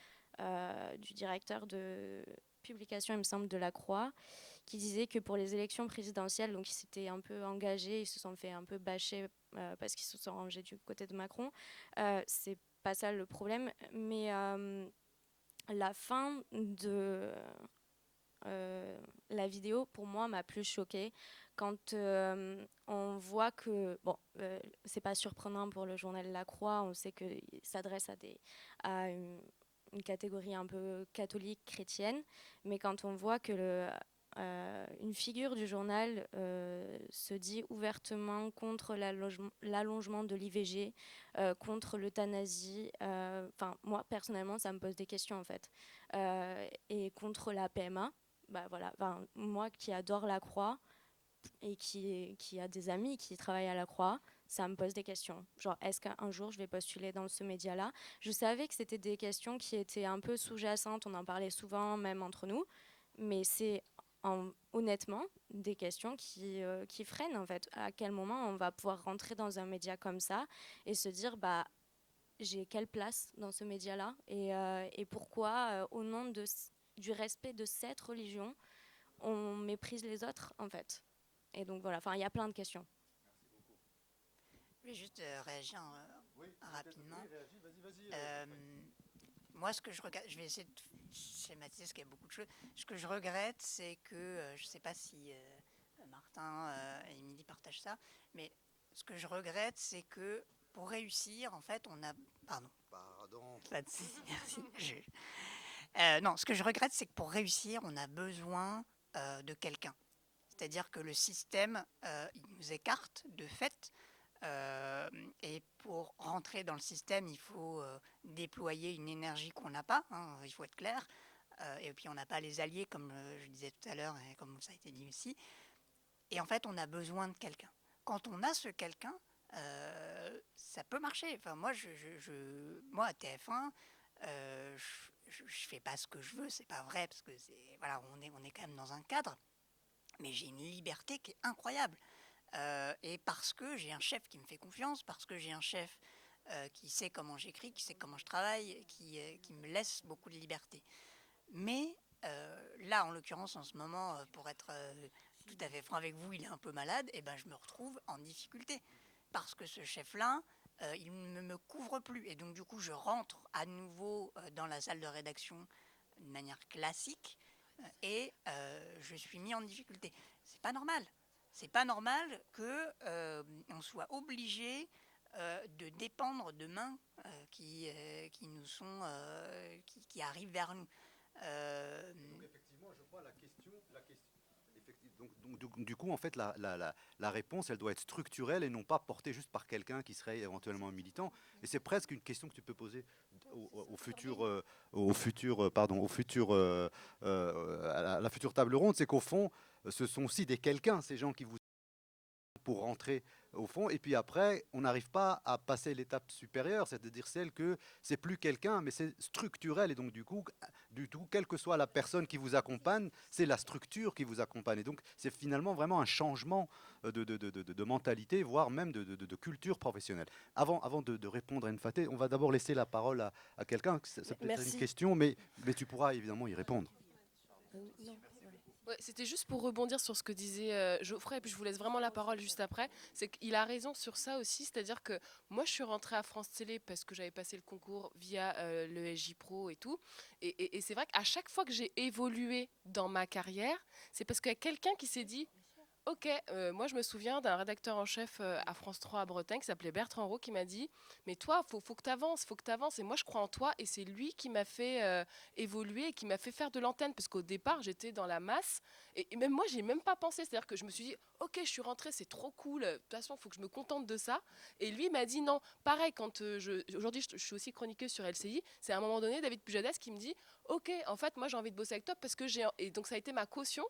directeur de publication, il me semble, de La Croix, qui disait que pour les élections présidentielles, donc ils s'étaient un peu engagés, ils se sont fait un peu bâcher parce qu'ils se sont rangés du côté de Macron. C'est pas ça le problème, mais la fin de la vidéo, pour moi, m'a plus choquée quand on voit que, bon, c'est pas surprenant pour le journal La Croix, on sait qu'il s'adresse à une catégorie un peu catholique, chrétienne, mais quand on voit que une figure du journal se dit ouvertement contre l'allongement de l'IVG, contre l'euthanasie, enfin moi personnellement ça me pose des questions en fait, et contre la PMA, bah voilà, moi qui adore La Croix et qui a des amis qui travaillent à La Croix, ça me pose des questions. Genre, est-ce qu'un jour, je vais postuler dans ce média-là? Je savais que c'était des questions qui étaient un peu sous-jacentes, on en parlait souvent, même entre nous, mais c'est honnêtement des questions qui freinent, en fait. À quel moment on va pouvoir rentrer dans un média comme ça et se dire, bah, j'ai quelle place dans ce média-là et pourquoi, au nom du respect de cette religion, on méprise les autres, en fait. Et donc voilà, il y a plein de questions. Je vais juste réagir rapidement. Moi, ce que je regarde, je vais essayer de schématiser parce qu'il y a beaucoup de choses. Ce que je regrette, c'est que, je ne sais pas si Martin et Émilie partagent ça, mais ce que je regrette, c'est que pour réussir, en fait, on a... Pardon. Merci. Non, ce que je regrette, c'est que pour réussir, on a besoin de quelqu'un. C'est-à-dire que le système, il nous écarte de fait. Et pour rentrer dans le système, il faut déployer une énergie qu'on n'a pas, hein, il faut être clair. Et puis on n'a pas les alliés, comme je disais tout à l'heure, et comme ça a été dit aussi. Et en fait, on a besoin de quelqu'un. Quand on a ce quelqu'un, ça peut marcher. Enfin, moi, moi à TF1, je fais pas ce que je veux, c'est pas vrai, parce que voilà, on est quand même dans un cadre, mais j'ai une liberté qui est incroyable. Et parce que j'ai un chef qui me fait confiance, parce que j'ai un chef qui sait comment j'écris, qui sait comment je travaille, qui me laisse beaucoup de liberté. Mais là, en l'occurrence, en ce moment, pour être tout à fait franc avec vous, il est un peu malade, et ben je me retrouve en difficulté. Parce que ce chef-là, il ne me couvre plus. Et donc, du coup, je rentre à nouveau dans la salle de rédaction de manière classique, et je suis mis en difficulté. C'est pas normal. C'est pas normal qu'on soit obligé de dépendre de mains qui nous sont qui arrivent vers nous. Donc effectivement, je crois la question Du coup, en fait, la réponse, elle doit être structurelle et non pas portée juste par quelqu'un qui serait éventuellement un militant. Et c'est presque une question que tu peux poser à la future table ronde, c'est qu'au fond, ce sont aussi des quelqu'un, ces gens qui vous pour rentrer au fond, et puis après, on n'arrive pas à passer l'étape supérieure, c'est-à-dire celle que c'est plus quelqu'un, mais c'est structurel, et donc du coup, quelle que soit la personne qui vous accompagne, c'est la structure qui vous accompagne, et donc c'est finalement vraiment un changement de mentalité, voire même de culture professionnelle. Avant de répondre à une Faté, on va d'abord laisser la parole à quelqu'un, ça peut être une question, mais tu pourras évidemment y répondre. Ouais, c'était juste pour rebondir sur ce que disait Geoffrey, et puis je vous laisse vraiment la parole juste après. C'est qu'il a raison sur ça aussi, c'est-à-dire que moi je suis rentrée à France Télé parce que j'avais passé le concours via le SJ Pro et tout. Et c'est vrai qu'à chaque fois que j'ai évolué dans ma carrière, c'est parce qu'il y a quelqu'un qui s'est dit ok, moi je me souviens d'un rédacteur en chef à France 3 à Bretagne qui s'appelait Bertrand Roux qui m'a dit mais toi, faut que tu avances, et moi je crois en toi, et c'est lui qui m'a fait évoluer et qui m'a fait faire de l'antenne, parce qu'au départ j'étais dans la masse, et même moi j'ai même pas pensé, c'est-à-dire que je me suis dit ok, je suis rentrée, c'est trop cool, de toute façon il faut que je me contente de ça, et lui m'a dit non, pareil, quand aujourd'hui je suis aussi chroniqueuse sur LCI, c'est à un moment donné David Pujadas qui me dit ok, en fait moi j'ai envie de bosser avec toi parce que et donc ça a été ma caution.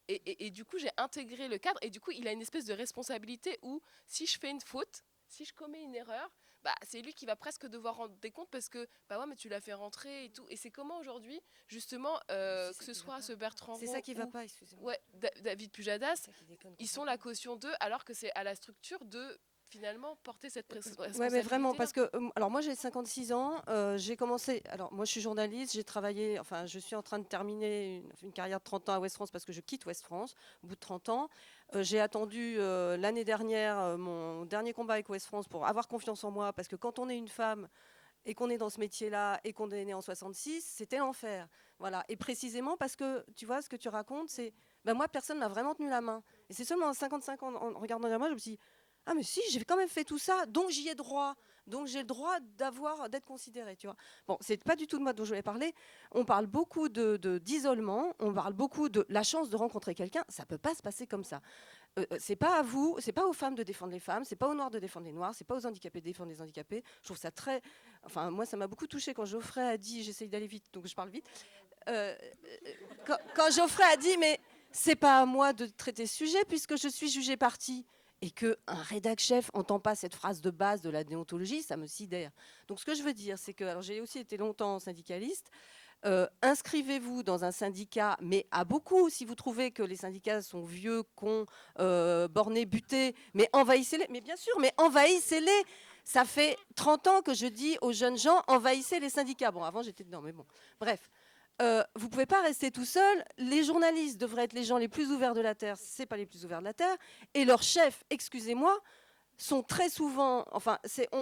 Et du coup, j'ai intégré le cadre. Et du coup, il a une espèce de responsabilité où si je fais une faute, si je commets une erreur, bah, c'est lui qui va presque devoir rendre des comptes parce que bah ouais, mais tu l'as fait rentrer et tout. Et c'est comment aujourd'hui, justement, que ce soit ce Bertrand Roux. C'est ça qui va pas, excusez-moi. Ouais, David Pujadas, ils sont la caution d'eux, alors que c'est à la structure de finalement porter cette responsabilité. Ouais, mais vraiment, parce que alors moi j'ai 56 ans, j'ai commencé, alors moi je suis journaliste, j'ai travaillé, enfin je suis en train de terminer une carrière de 30 ans à Ouest France parce que je quitte Ouest France au bout de 30 ans. J'ai attendu l'année dernière mon dernier combat avec Ouest France pour avoir confiance en moi, parce que quand on est une femme et qu'on est dans ce métier-là et qu'on est né en 66, c'était l'enfer. Voilà. Et précisément parce que, tu vois, ce que tu racontes, c'est, ben moi, personne m'a vraiment tenu la main. Et c'est seulement à 55 ans, en regardant derrière moi, je me suis dit, ah mais si, j'ai quand même fait tout ça, donc j'y ai droit. Donc j'ai le droit d'être considérée, tu vois. Bon, c'est pas du tout de moi dont je voulais parler. On parle beaucoup d'isolement, on parle beaucoup de la chance de rencontrer quelqu'un. Ça peut pas se passer comme ça. C'est pas à vous, c'est pas aux femmes de défendre les femmes, c'est pas aux noirs de défendre les noirs, c'est pas aux handicapés de défendre les handicapés. Je trouve ça très, enfin moi ça m'a beaucoup touchée quand Geoffrey a dit, j'essaye d'aller vite donc je parle vite. Quand Geoffrey a dit mais c'est pas à moi de traiter ce sujet puisque je suis jugée partie. Et qu'un rédac chef n'entend pas cette phrase de base de la déontologie, ça me sidère. Donc ce que je veux dire, c'est que, alors j'ai aussi été longtemps syndicaliste, inscrivez-vous dans un syndicat, mais à beaucoup, si vous trouvez que les syndicats sont vieux, cons, bornés, butés, mais envahissez-les, mais bien sûr, mais envahissez-les. Ça fait 30 ans que je dis aux jeunes gens, envahissez les syndicats. Bon, avant j'étais dedans, mais bon, bref. Vous ne pouvez pas rester tout seul. Les journalistes devraient être les gens les plus ouverts de la Terre. Ce n'est pas les plus ouverts de la Terre. Et leurs chefs, excusez-moi, sont très souvent... Enfin,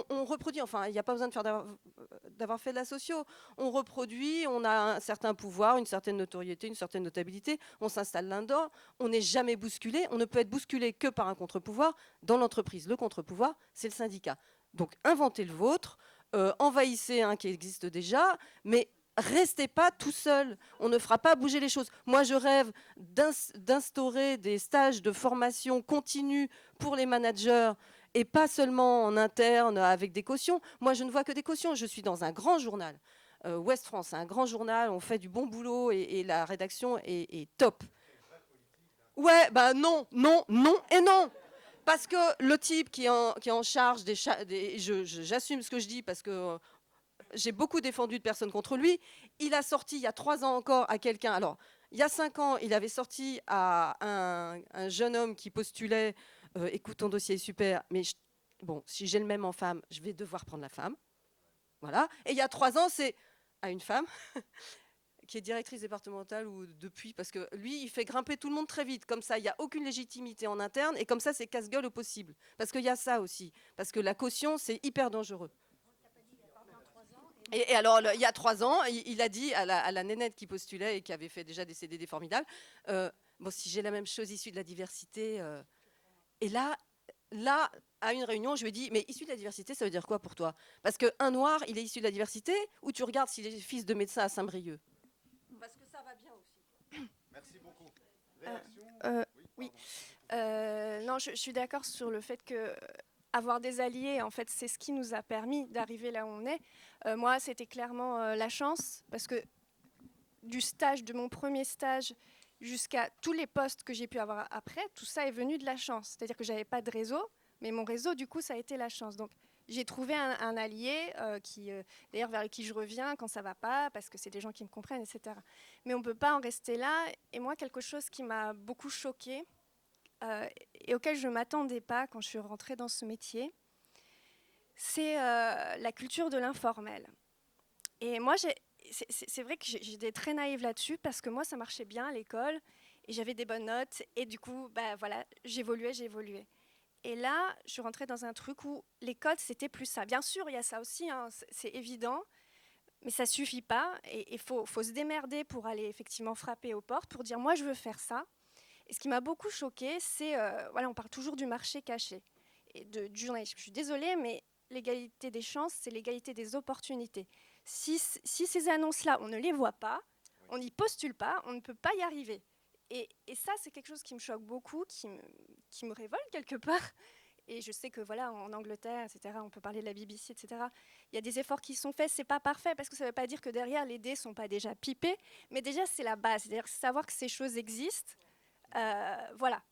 on reproduit... Enfin, il n'y a pas besoin d'avoir fait de la socio. On reproduit, on a un certain pouvoir, une certaine notoriété, une certaine notabilité. On s'installe là-dedans. On n'est jamais bousculé. On ne peut être bousculé que par un contre-pouvoir. Dans l'entreprise, le contre-pouvoir, c'est le syndicat. Donc, inventez le vôtre. Envahissez un qui existe déjà. Mais... restez pas tout seul, on ne fera pas bouger les choses. Moi, je rêve d'instaurer des stages de formation continue pour les managers et pas seulement en interne avec des cautions. Moi, je ne vois que des cautions. Je suis dans un grand journal. Ouest France, c'est un grand journal, on fait du bon boulot et la rédaction est top. Ouais, bah non, non, non et non. Parce que le type qui est en charge j'assume ce que je dis parce que... j'ai beaucoup défendu de personnes contre lui. Il a sorti, il y a 3 ans encore, à quelqu'un... Alors, il y a 5 ans, il avait sorti à un jeune homme qui postulait écoute, ton dossier est super, mais bon, si j'ai le même en femme, je vais devoir prendre la femme. Voilà. Et il y a 3 ans, c'est à une femme qui est directrice départementale ou depuis, parce que lui, il fait grimper tout le monde très vite. Comme ça, il n'y a aucune légitimité en interne. Et comme ça, c'est casse-gueule au possible. Parce qu'il y a ça aussi. Parce que la caution, c'est hyper dangereux. Et alors, il y a 3 ans, il a dit à la nénette qui postulait et qui avait fait déjà des CDD formidables, bon, si j'ai la même chose issue de la diversité... Et là, à une réunion, je lui ai dit, mais issu de la diversité, ça veut dire quoi pour toi? Parce qu'un noir, il est issu de la diversité, ou tu regardes s'il est fils de médecin à Saint-Brieuc? Parce que ça va bien aussi. Merci beaucoup. Réaction? Oui, non, je suis d'accord sur le fait que avoir des alliés, en fait, c'est ce qui nous a permis d'arriver là où on est. Moi, c'était clairement la chance, parce que de mon premier stage jusqu'à tous les postes que j'ai pu avoir après, tout ça est venu de la chance. C'est-à-dire que j'avais pas de réseau, mais mon réseau, du coup, ça a été la chance. Donc, j'ai trouvé un allié d'ailleurs, vers qui je reviens quand ça va pas, parce que c'est des gens qui me comprennent, etc. Mais on peut pas en rester là. Et moi, quelque chose qui m'a beaucoup choquée et auquel je m'attendais pas quand je suis rentrée dans ce métier, c'est la culture de l'informel. Et moi, c'est vrai que j'étais très naïve là-dessus parce que moi, ça marchait bien à l'école et j'avais des bonnes notes. Et du coup, bah, voilà, j'évoluais. Et là, je suis rentrée dans un truc où l'école, c'était plus ça. Bien sûr, il y a ça aussi, hein, c'est évident, mais ça suffit pas. Et il faut se démerder pour aller effectivement frapper aux portes, pour dire, moi, je veux faire ça. Et ce qui m'a beaucoup choquée, c'est, voilà, on parle toujours du marché caché et du journalisme. Je suis désolée, mais l'égalité des chances, c'est l'égalité des opportunités. Si ces annonces-là, on ne les voit pas, on n'y postule pas, on ne peut pas y arriver. Et ça, c'est quelque chose qui me choque beaucoup, qui me révolte quelque part. Et je sais que voilà, en Angleterre, etc., on peut parler de la BBC, etc., il y a des efforts qui sont faits, c'est pas parfait, parce que ça ne veut pas dire que derrière, les dés ne sont pas déjà pipés, mais déjà, c'est la base, c'est-à-dire savoir que ces choses existent. Voilà.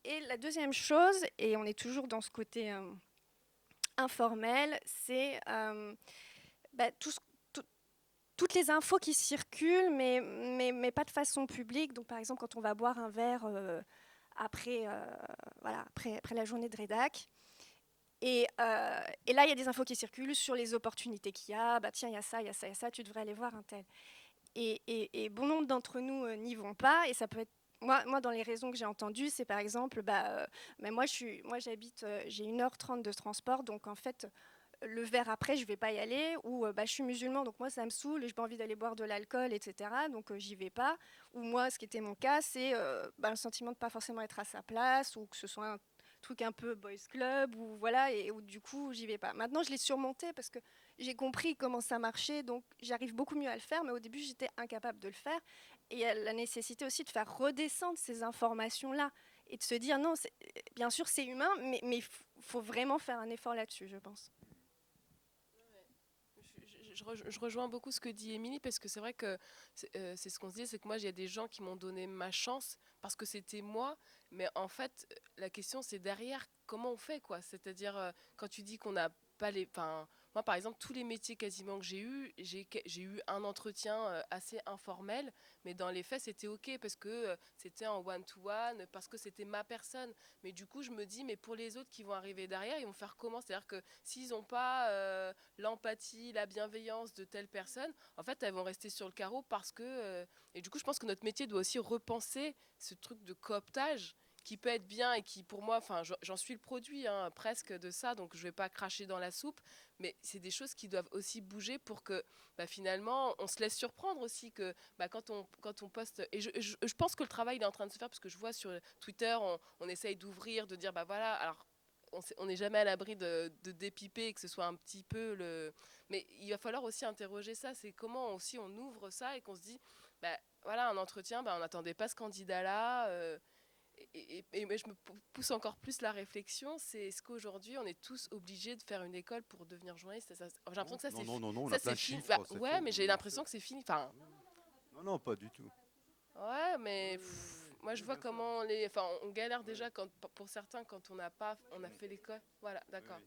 Et la deuxième chose, et on est toujours dans ce côté informel, c'est toutes les infos qui circulent, mais pas de façon publique. Donc, par exemple, quand on va boire un verre après la journée de rédac, et là, il y a des infos qui circulent sur les opportunités qu'il y a. Bah, tiens, il y a ça, tu devrais aller voir un tel. Et bon nombre d'entre nous n'y vont pas, et ça peut être moi, dans les raisons que j'ai entendues, c'est par exemple, mais moi j'habite, j'ai 1h30 de transport, donc en fait, le verre après, je ne vais pas y aller, ou je suis musulman, donc moi ça me saoule, et j'ai pas envie d'aller boire de l'alcool, etc., donc j'y vais pas. Ou moi, ce qui était mon cas, c'est le sentiment de ne pas forcément être à sa place, ou que ce soit un truc un peu boys club, ou voilà, et où du coup, j'y vais pas. Maintenant, je l'ai surmonté parce que j'ai compris comment ça marchait, donc j'arrive beaucoup mieux à le faire, mais au début, j'étais incapable de le faire. Et il y a la nécessité aussi de faire redescendre ces informations-là et de se dire non, bien sûr c'est humain, mais il faut vraiment faire un effort là-dessus, je pense. Je rejoins beaucoup ce que dit Émilie, parce que c'est vrai que c'est ce qu'on se dit, c'est que moi, il y a des gens qui m'ont donné ma chance parce que c'était moi, mais en fait, la question c'est derrière, comment on fait, quoi. C'est-à-dire, quand tu dis qu'on n'a pas les... Enfin, moi, par exemple, tous les métiers quasiment que j'ai eu un entretien assez informel, mais dans les faits, c'était OK parce que c'était en one-to-one, parce que c'était ma personne. Mais du coup, je me dis, mais pour les autres qui vont arriver derrière, ils vont faire comment? C'est-à-dire que s'ils n'ont pas l'empathie, la bienveillance de telle personne, en fait, elles vont rester sur le carreau parce que... et du coup, je pense que notre métier doit aussi repenser ce truc de cooptage qui peut être bien et qui, pour moi, enfin, j'en suis le produit hein, presque de ça, donc je ne vais pas cracher dans la soupe, mais c'est des choses qui doivent aussi bouger pour que finalement, on se laisse surprendre aussi que quand on poste, et je pense que le travail il est en train de se faire, parce que je vois sur Twitter, on essaye d'ouvrir, de dire, voilà, alors on n'est jamais à l'abri de dépiper et que ce soit un petit peu le... Mais il va falloir aussi interroger ça, c'est comment aussi on ouvre ça et qu'on se dit, voilà, un entretien, on n'attendait pas ce candidat-là, et je me pousse encore plus la réflexion, c'est est-ce qu'aujourd'hui on est tous obligés de faire une école pour devenir journaliste? J'ai l'impression que ça c'est non, on ça a plein c'est de fini. chiffres, c'est Ouais, faux. mais j'ai l'impression que c'est fini. Enfin, Non, pas du tout. ouais, mais moi je vois comment on galère déjà pour certains quand on a fait l'école. Voilà, d'accord.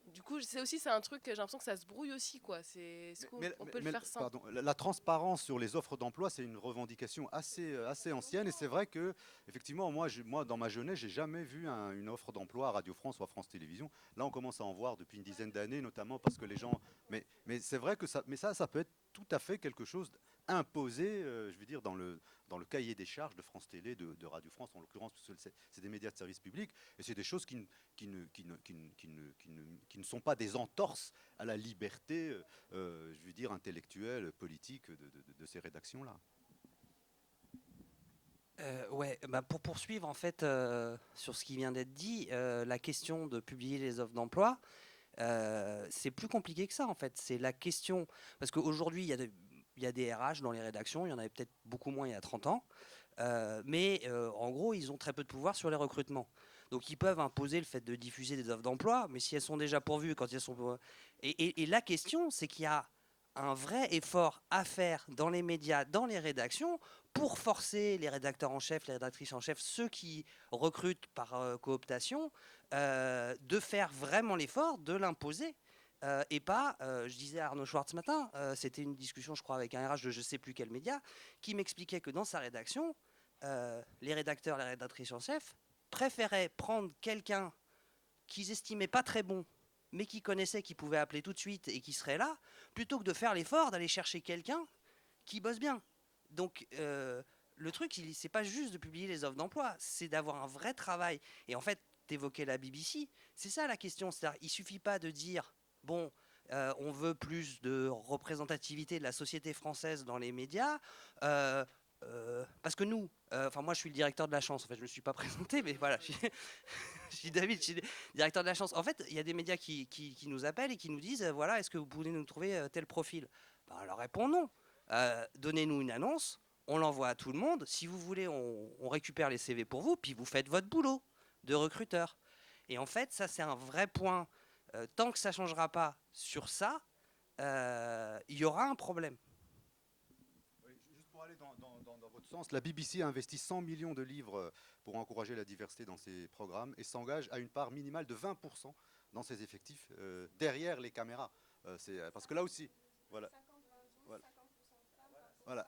Du coup, c'est un truc que j'ai l'impression que ça se brouille aussi, quoi. Est-ce qu'on peut le faire simple? Pardon, la transparence sur les offres d'emploi, c'est une revendication assez ancienne, et c'est vrai que effectivement, moi, dans ma jeunesse, j'ai jamais vu une offre d'emploi à Radio France ou à France Télévisions. Là, on commence à en voir depuis une dizaine d'années, notamment parce que les gens. Mais c'est vrai que ça peut être tout à fait quelque chose imposé, je veux dire, dans le cahier des charges de France Télé, de Radio France, en l'occurrence, parce que c'est des médias de service public, et c'est des choses qui ne sont pas des entorses à la liberté, je veux dire, intellectuelle, politique de ces rédactions-là. Pour poursuivre en fait sur ce qui vient d'être dit, la question de publier les offres d'emploi, c'est plus compliqué que ça en fait. C'est la question, parce qu'aujourd'hui il y a des RH dans les rédactions, il y en avait peut-être beaucoup moins il y a 30 ans. Mais en gros, ils ont très peu de pouvoir sur les recrutements. Donc ils peuvent imposer le fait de diffuser des offres d'emploi, mais si elles sont déjà pourvues, quand elles sont... Et la question, c'est qu'il y a un vrai effort à faire dans les médias, dans les rédactions, pour forcer les rédacteurs en chef, les rédactrices en chef, ceux qui recrutent par cooptation, de faire vraiment l'effort de l'imposer. Et pas, je disais à Arnaud Schwartz ce matin, c'était une discussion, je crois, avec un RH de je sais plus quel média, qui m'expliquait que dans sa rédaction, les rédacteurs, les rédactrices en chef préféraient prendre quelqu'un qu'ils estimaient pas très bon, mais qui connaissaient, qui pouvait appeler tout de suite et qui serait là, plutôt que de faire l'effort d'aller chercher quelqu'un qui bosse bien. Donc le truc, c'est pas juste de publier les offres d'emploi, c'est d'avoir un vrai travail. Et en fait, t'évoquais la BBC, c'est ça la question. C'est-à-dire, il suffit pas de dire bon, on veut plus de représentativité de la société française dans les médias. Parce que nous, enfin moi je suis le directeur de la chance, en fait je me suis pas présenté, mais voilà, je suis David, je suis le directeur de la chance. En fait, il y a des médias qui nous appellent et qui nous disent, voilà, est-ce que vous pouvez nous trouver tel profil? Ben, on leur répond non. Donnez-nous une annonce, on l'envoie à tout le monde, si vous voulez on récupère les CV pour vous, puis vous faites votre boulot de recruteur. Et en fait, ça c'est un vrai point. Tant que ça ne changera pas sur ça, il y aura un problème. Juste pour aller dans votre sens, la BBC a investi 100 millions de livres pour encourager la diversité dans ses programmes et s'engage à une part minimale de 20% dans ses effectifs derrière les caméras. Parce que là aussi, voilà. Voilà.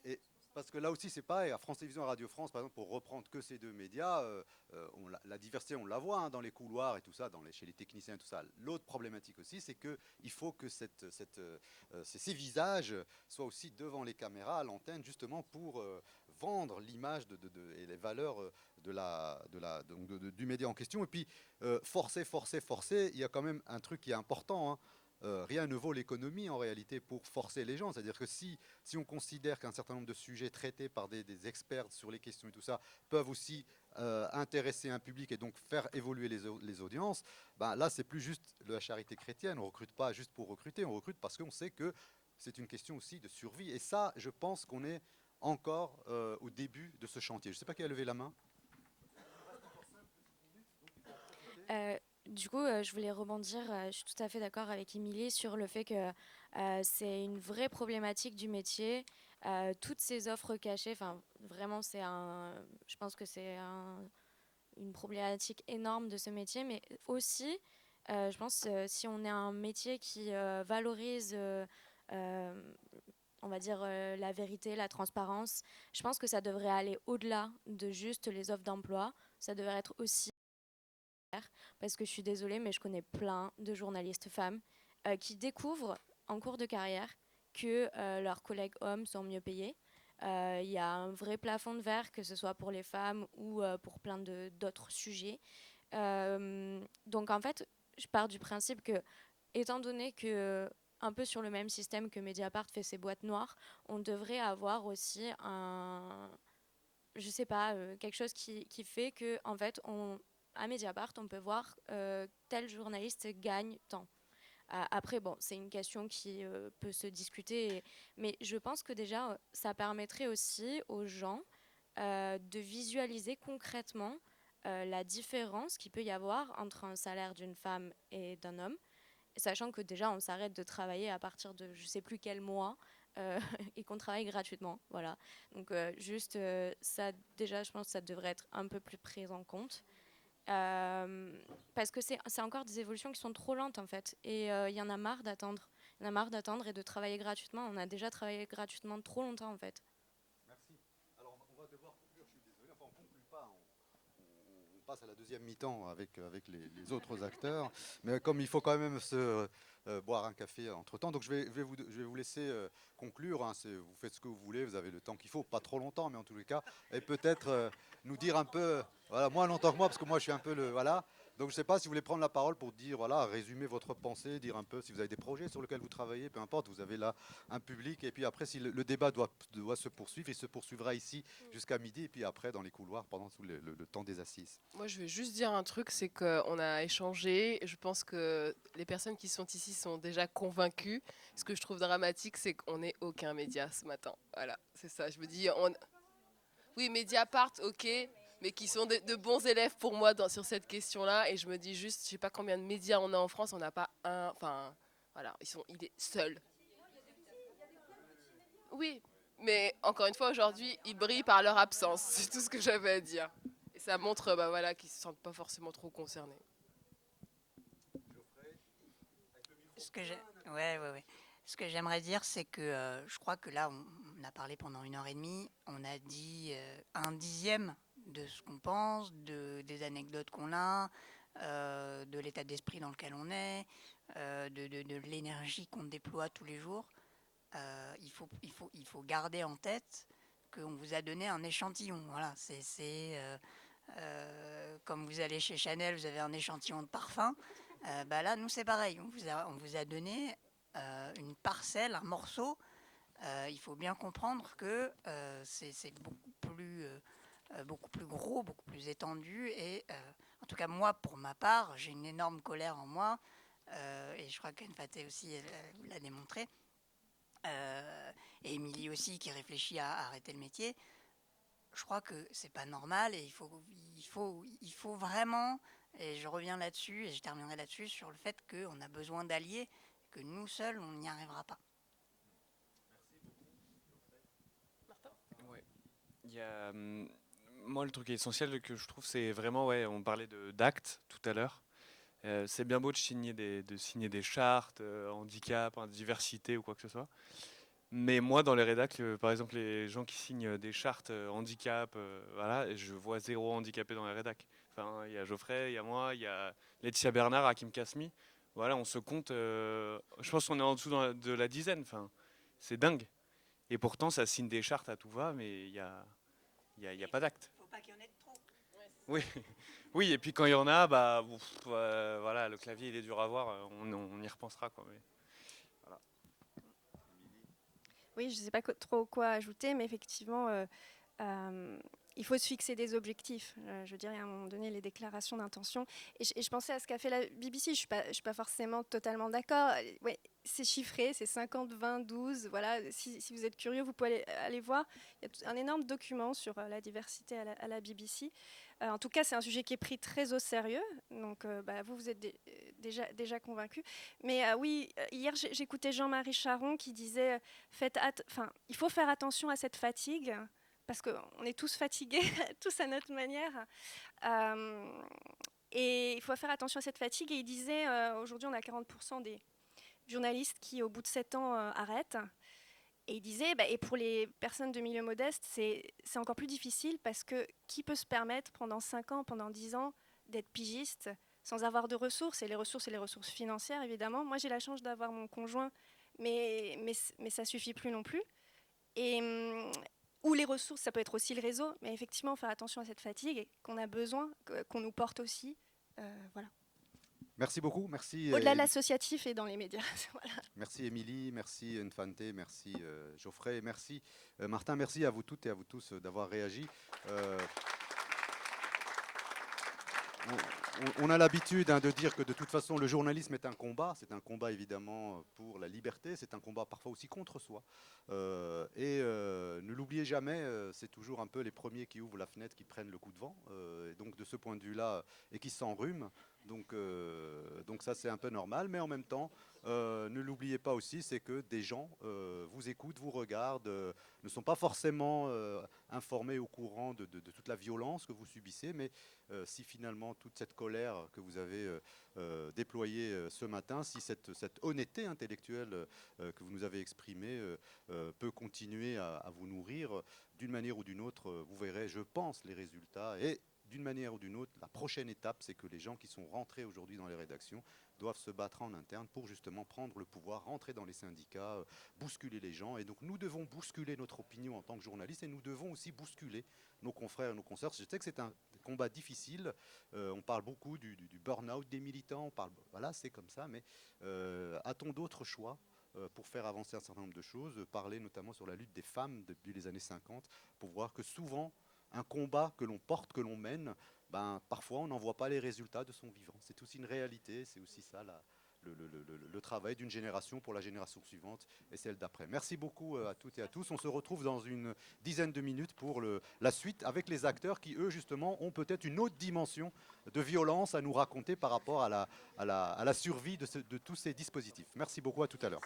Et parce que là aussi, c'est pareil, à France Télévisions et Radio France, par exemple, pour reprendre que ces deux médias, la diversité, on la voit hein, dans les couloirs et tout ça, chez les techniciens et tout ça. L'autre problématique aussi, c'est qu'il faut que ces visages soient aussi devant les caméras, à l'antenne, justement pour vendre l'image et les valeurs du média en question. Et puis, forcer, il y a quand même un truc qui est important, hein. Rien ne vaut l'économie en réalité pour forcer les gens. C'est-à-dire que si on considère qu'un certain nombre de sujets traités par des experts sur les questions et tout ça peuvent aussi intéresser un public et donc faire évoluer les audiences, ben là c'est plus juste la charité chrétienne. On ne recrute pas juste pour recruter, on recrute parce qu'on sait que c'est une question aussi de survie. Et ça, je pense qu'on est encore au début de ce chantier. Je ne sais pas qui a levé la main. Du coup, je voulais rebondir, je suis tout à fait d'accord avec Émilie sur le fait que c'est une vraie problématique du métier. Toutes ces offres cachées, vraiment, je pense que c'est une problématique énorme de ce métier, mais aussi, je pense, si on est un métier qui valorise, on va dire, la vérité, la transparence, je pense que ça devrait aller au-delà de juste les offres d'emploi. Ça devrait être aussi parce que je suis désolée, mais je connais plein de journalistes femmes qui découvrent en cours de carrière que leurs collègues hommes sont mieux payés. Il y a un vrai plafond de verre, que ce soit pour les femmes ou pour plein d'autres sujets. Donc en fait, je pars du principe que, étant donné que un peu sur le même système que Mediapart fait ses boîtes noires, on devrait avoir aussi je sais pas, quelque chose qui fait que en fait à Mediapart, on peut voir tel journaliste gagne tant. Après, bon, c'est une question qui peut se discuter, mais je pense que déjà, ça permettrait aussi aux gens de visualiser concrètement la différence qu'il peut y avoir entre un salaire d'une femme et d'un homme, sachant que déjà, on s'arrête de travailler à partir de je sais plus quel mois et qu'on travaille gratuitement. Voilà. Donc, juste ça, déjà, je pense que ça devrait être un peu plus pris en compte. Parce que c'est encore des évolutions qui sont trop lentes en fait, et il y en a marre d'attendre. Il y en a marre d'attendre et de travailler gratuitement. On a déjà travaillé gratuitement trop longtemps en fait. Merci. Alors on va devoir conclure, je suis désolé, enfin on ne conclut pas, on passe à la deuxième mi-temps avec les autres acteurs, mais comme il faut quand même se boire un café entre-temps, donc je vais vous laisser conclure, hein, vous faites ce que vous voulez, vous avez le temps qu'il faut, pas trop longtemps, mais en tous les cas, et peut-être nous dire un peu, voilà, moins longtemps que moi, parce que moi je suis un peu voilà. Donc je ne sais pas si vous voulez prendre la parole pour dire, voilà, résumer votre pensée, dire un peu si vous avez des projets sur lesquels vous travaillez, peu importe, vous avez là un public, et puis après si le débat doit se poursuivre, il se poursuivra ici jusqu'à midi, et puis après dans les couloirs pendant tout le temps des assises. Moi je vais juste dire un truc, c'est qu'on a échangé, je pense que les personnes qui sont ici sont déjà convaincues. Ce que je trouve dramatique, c'est qu'on n'est aucun média ce matin. Voilà, c'est ça, je me dis... Oui, Mediapart, ok, mais qui sont de bons élèves pour moi sur cette question-là. Et je me dis juste, je sais pas combien de médias on a en France, on n'a pas un. Enfin, voilà, il est seul. Oui, mais encore une fois, aujourd'hui, ils brillent par leur absence. C'est tout ce que j'avais à dire. Et ça montre bah, voilà, qu'ils ne se sentent pas forcément trop concernés. Ouais. Ce que j'aimerais dire, c'est que je crois que là, on a parlé pendant 1 heure et demie, on a dit 1/10 de ce qu'on pense, des anecdotes qu'on a, de l'état d'esprit dans lequel on est, de l'énergie qu'on déploie tous les jours. Il faut garder en tête qu'on vous a donné un échantillon. Voilà, comme vous allez chez Chanel, vous avez un échantillon de parfum. Bah là, nous, c'est pareil. On vous a donné une parcelle, un morceau. Il faut bien comprendre que c'est beaucoup plus gros, beaucoup plus étendu. Et en tout cas, moi, pour ma part, j'ai une énorme colère en moi. Et je crois qu'Anne Faté aussi elle l'a démontré. Et Émilie aussi, qui réfléchit à arrêter le métier. Je crois que c'est pas normal et il faut vraiment, et je reviens là-dessus et je terminerai là-dessus, sur le fait qu'on a besoin d'alliés, que nous seuls, on n'y arrivera pas. Ouais. Il y a, moi, le truc essentiel que je trouve, c'est vraiment, ouais, on parlait d'actes tout à l'heure. C'est bien beau de signer des chartes, handicap, diversité ou quoi que ce soit. Mais moi, dans les rédacs, par exemple, les gens qui signent des chartes handicap, voilà, et je vois 0 handicapé dans les rédacs. Enfin, il y a Geoffrey, il y a moi, il y a Laetitia Bernard, Hakim Kasmi. Voilà, on se compte. Je pense qu'on est en dessous de la dizaine. Enfin, c'est dingue. Et pourtant, ça signe des chartes à tout va, mais il y a pas d'acte. Faut pas qu'il y en ait de trop. Oui, oui. Et puis quand il y en a, bah, voilà, le clavier il est dur à voir. On y repensera, quoi. Mais... Oui, je ne sais pas trop quoi ajouter, mais effectivement, il faut se fixer des objectifs. Je veux dire, à un moment donné, les déclarations d'intention. Et je pensais à ce qu'a fait la BBC. Je ne suis pas forcément totalement d'accord. Ouais, c'est chiffré, c'est 50, 20, 12. Voilà. Si vous êtes curieux, vous pouvez aller voir. Il y a un énorme document sur la diversité à la BBC. En tout cas, c'est un sujet qui est pris très au sérieux. Donc, vous êtes déjà convaincus. Mais oui, hier, j'écoutais Jean-Marie Charon qui disait il faut faire attention à cette fatigue, parce qu'on est tous fatigués, tous à notre manière. Et il faut faire attention à cette fatigue. Et il disait, aujourd'hui, on a 40% des journalistes qui, au bout de 7 ans, arrêtent. Et il disait, et pour les personnes de milieu modeste, c'est encore plus difficile, parce que qui peut se permettre pendant 5 ans, pendant 10 ans, d'être pigiste sans avoir de ressources, et les ressources financières, évidemment. Moi, j'ai la chance d'avoir mon conjoint, mais ça ne suffit plus non plus. Ou les ressources, ça peut être aussi le réseau, mais effectivement, faire attention à cette fatigue et qu'on a besoin, qu'on nous porte aussi. Voilà. Merci beaucoup. Merci. Au-delà de l'associatif et dans les médias. Voilà. Merci Émilie, merci Nfante, merci Geoffrey, merci Martin, merci à vous toutes et à vous tous d'avoir réagi. On a l'habitude de dire que de toute façon le journalisme est un combat. C'est un combat évidemment pour la liberté, c'est un combat parfois aussi contre soi. Ne l'oubliez jamais, c'est toujours un peu les premiers qui ouvrent la fenêtre qui prennent le coup de vent. Et donc de ce point de vue-là, et qui s'enrhument. Donc ça c'est un peu normal, mais en même temps, ne l'oubliez pas aussi, c'est que des gens vous écoutent, vous regardent, ne sont pas forcément informés au courant de toute la violence que vous subissez, mais si finalement toute cette colère que vous avez déployée ce matin, si cette honnêteté intellectuelle que vous nous avez exprimée peut continuer à vous nourrir, d'une manière ou d'une autre, vous verrez, je pense, les résultats. Et d'une manière ou d'une autre, la prochaine étape, c'est que les gens qui sont rentrés aujourd'hui dans les rédactions doivent se battre en interne pour justement prendre le pouvoir, rentrer dans les syndicats, bousculer les gens. Et donc nous devons bousculer notre opinion en tant que journalistes, et nous devons aussi bousculer nos confrères et nos consoeurs. Je sais que c'est un combat difficile. On parle beaucoup du burn-out des militants. Voilà, c'est comme ça. Mais a-t-on d'autres choix pour faire avancer un certain nombre de choses, parler notamment sur la lutte des femmes depuis les années 50, pour voir que souvent, un combat que l'on porte, que l'on mène, parfois on n'en voit pas les résultats de son vivant. C'est aussi une réalité, c'est aussi ça le travail d'une génération pour la génération suivante et celle d'après. Merci beaucoup à toutes et à tous. On se retrouve dans une dizaine de minutes pour la suite avec les acteurs qui, eux, justement, ont peut-être une autre dimension de violence à nous raconter par rapport à la survie de tous ces dispositifs. Merci beaucoup, à tout à l'heure.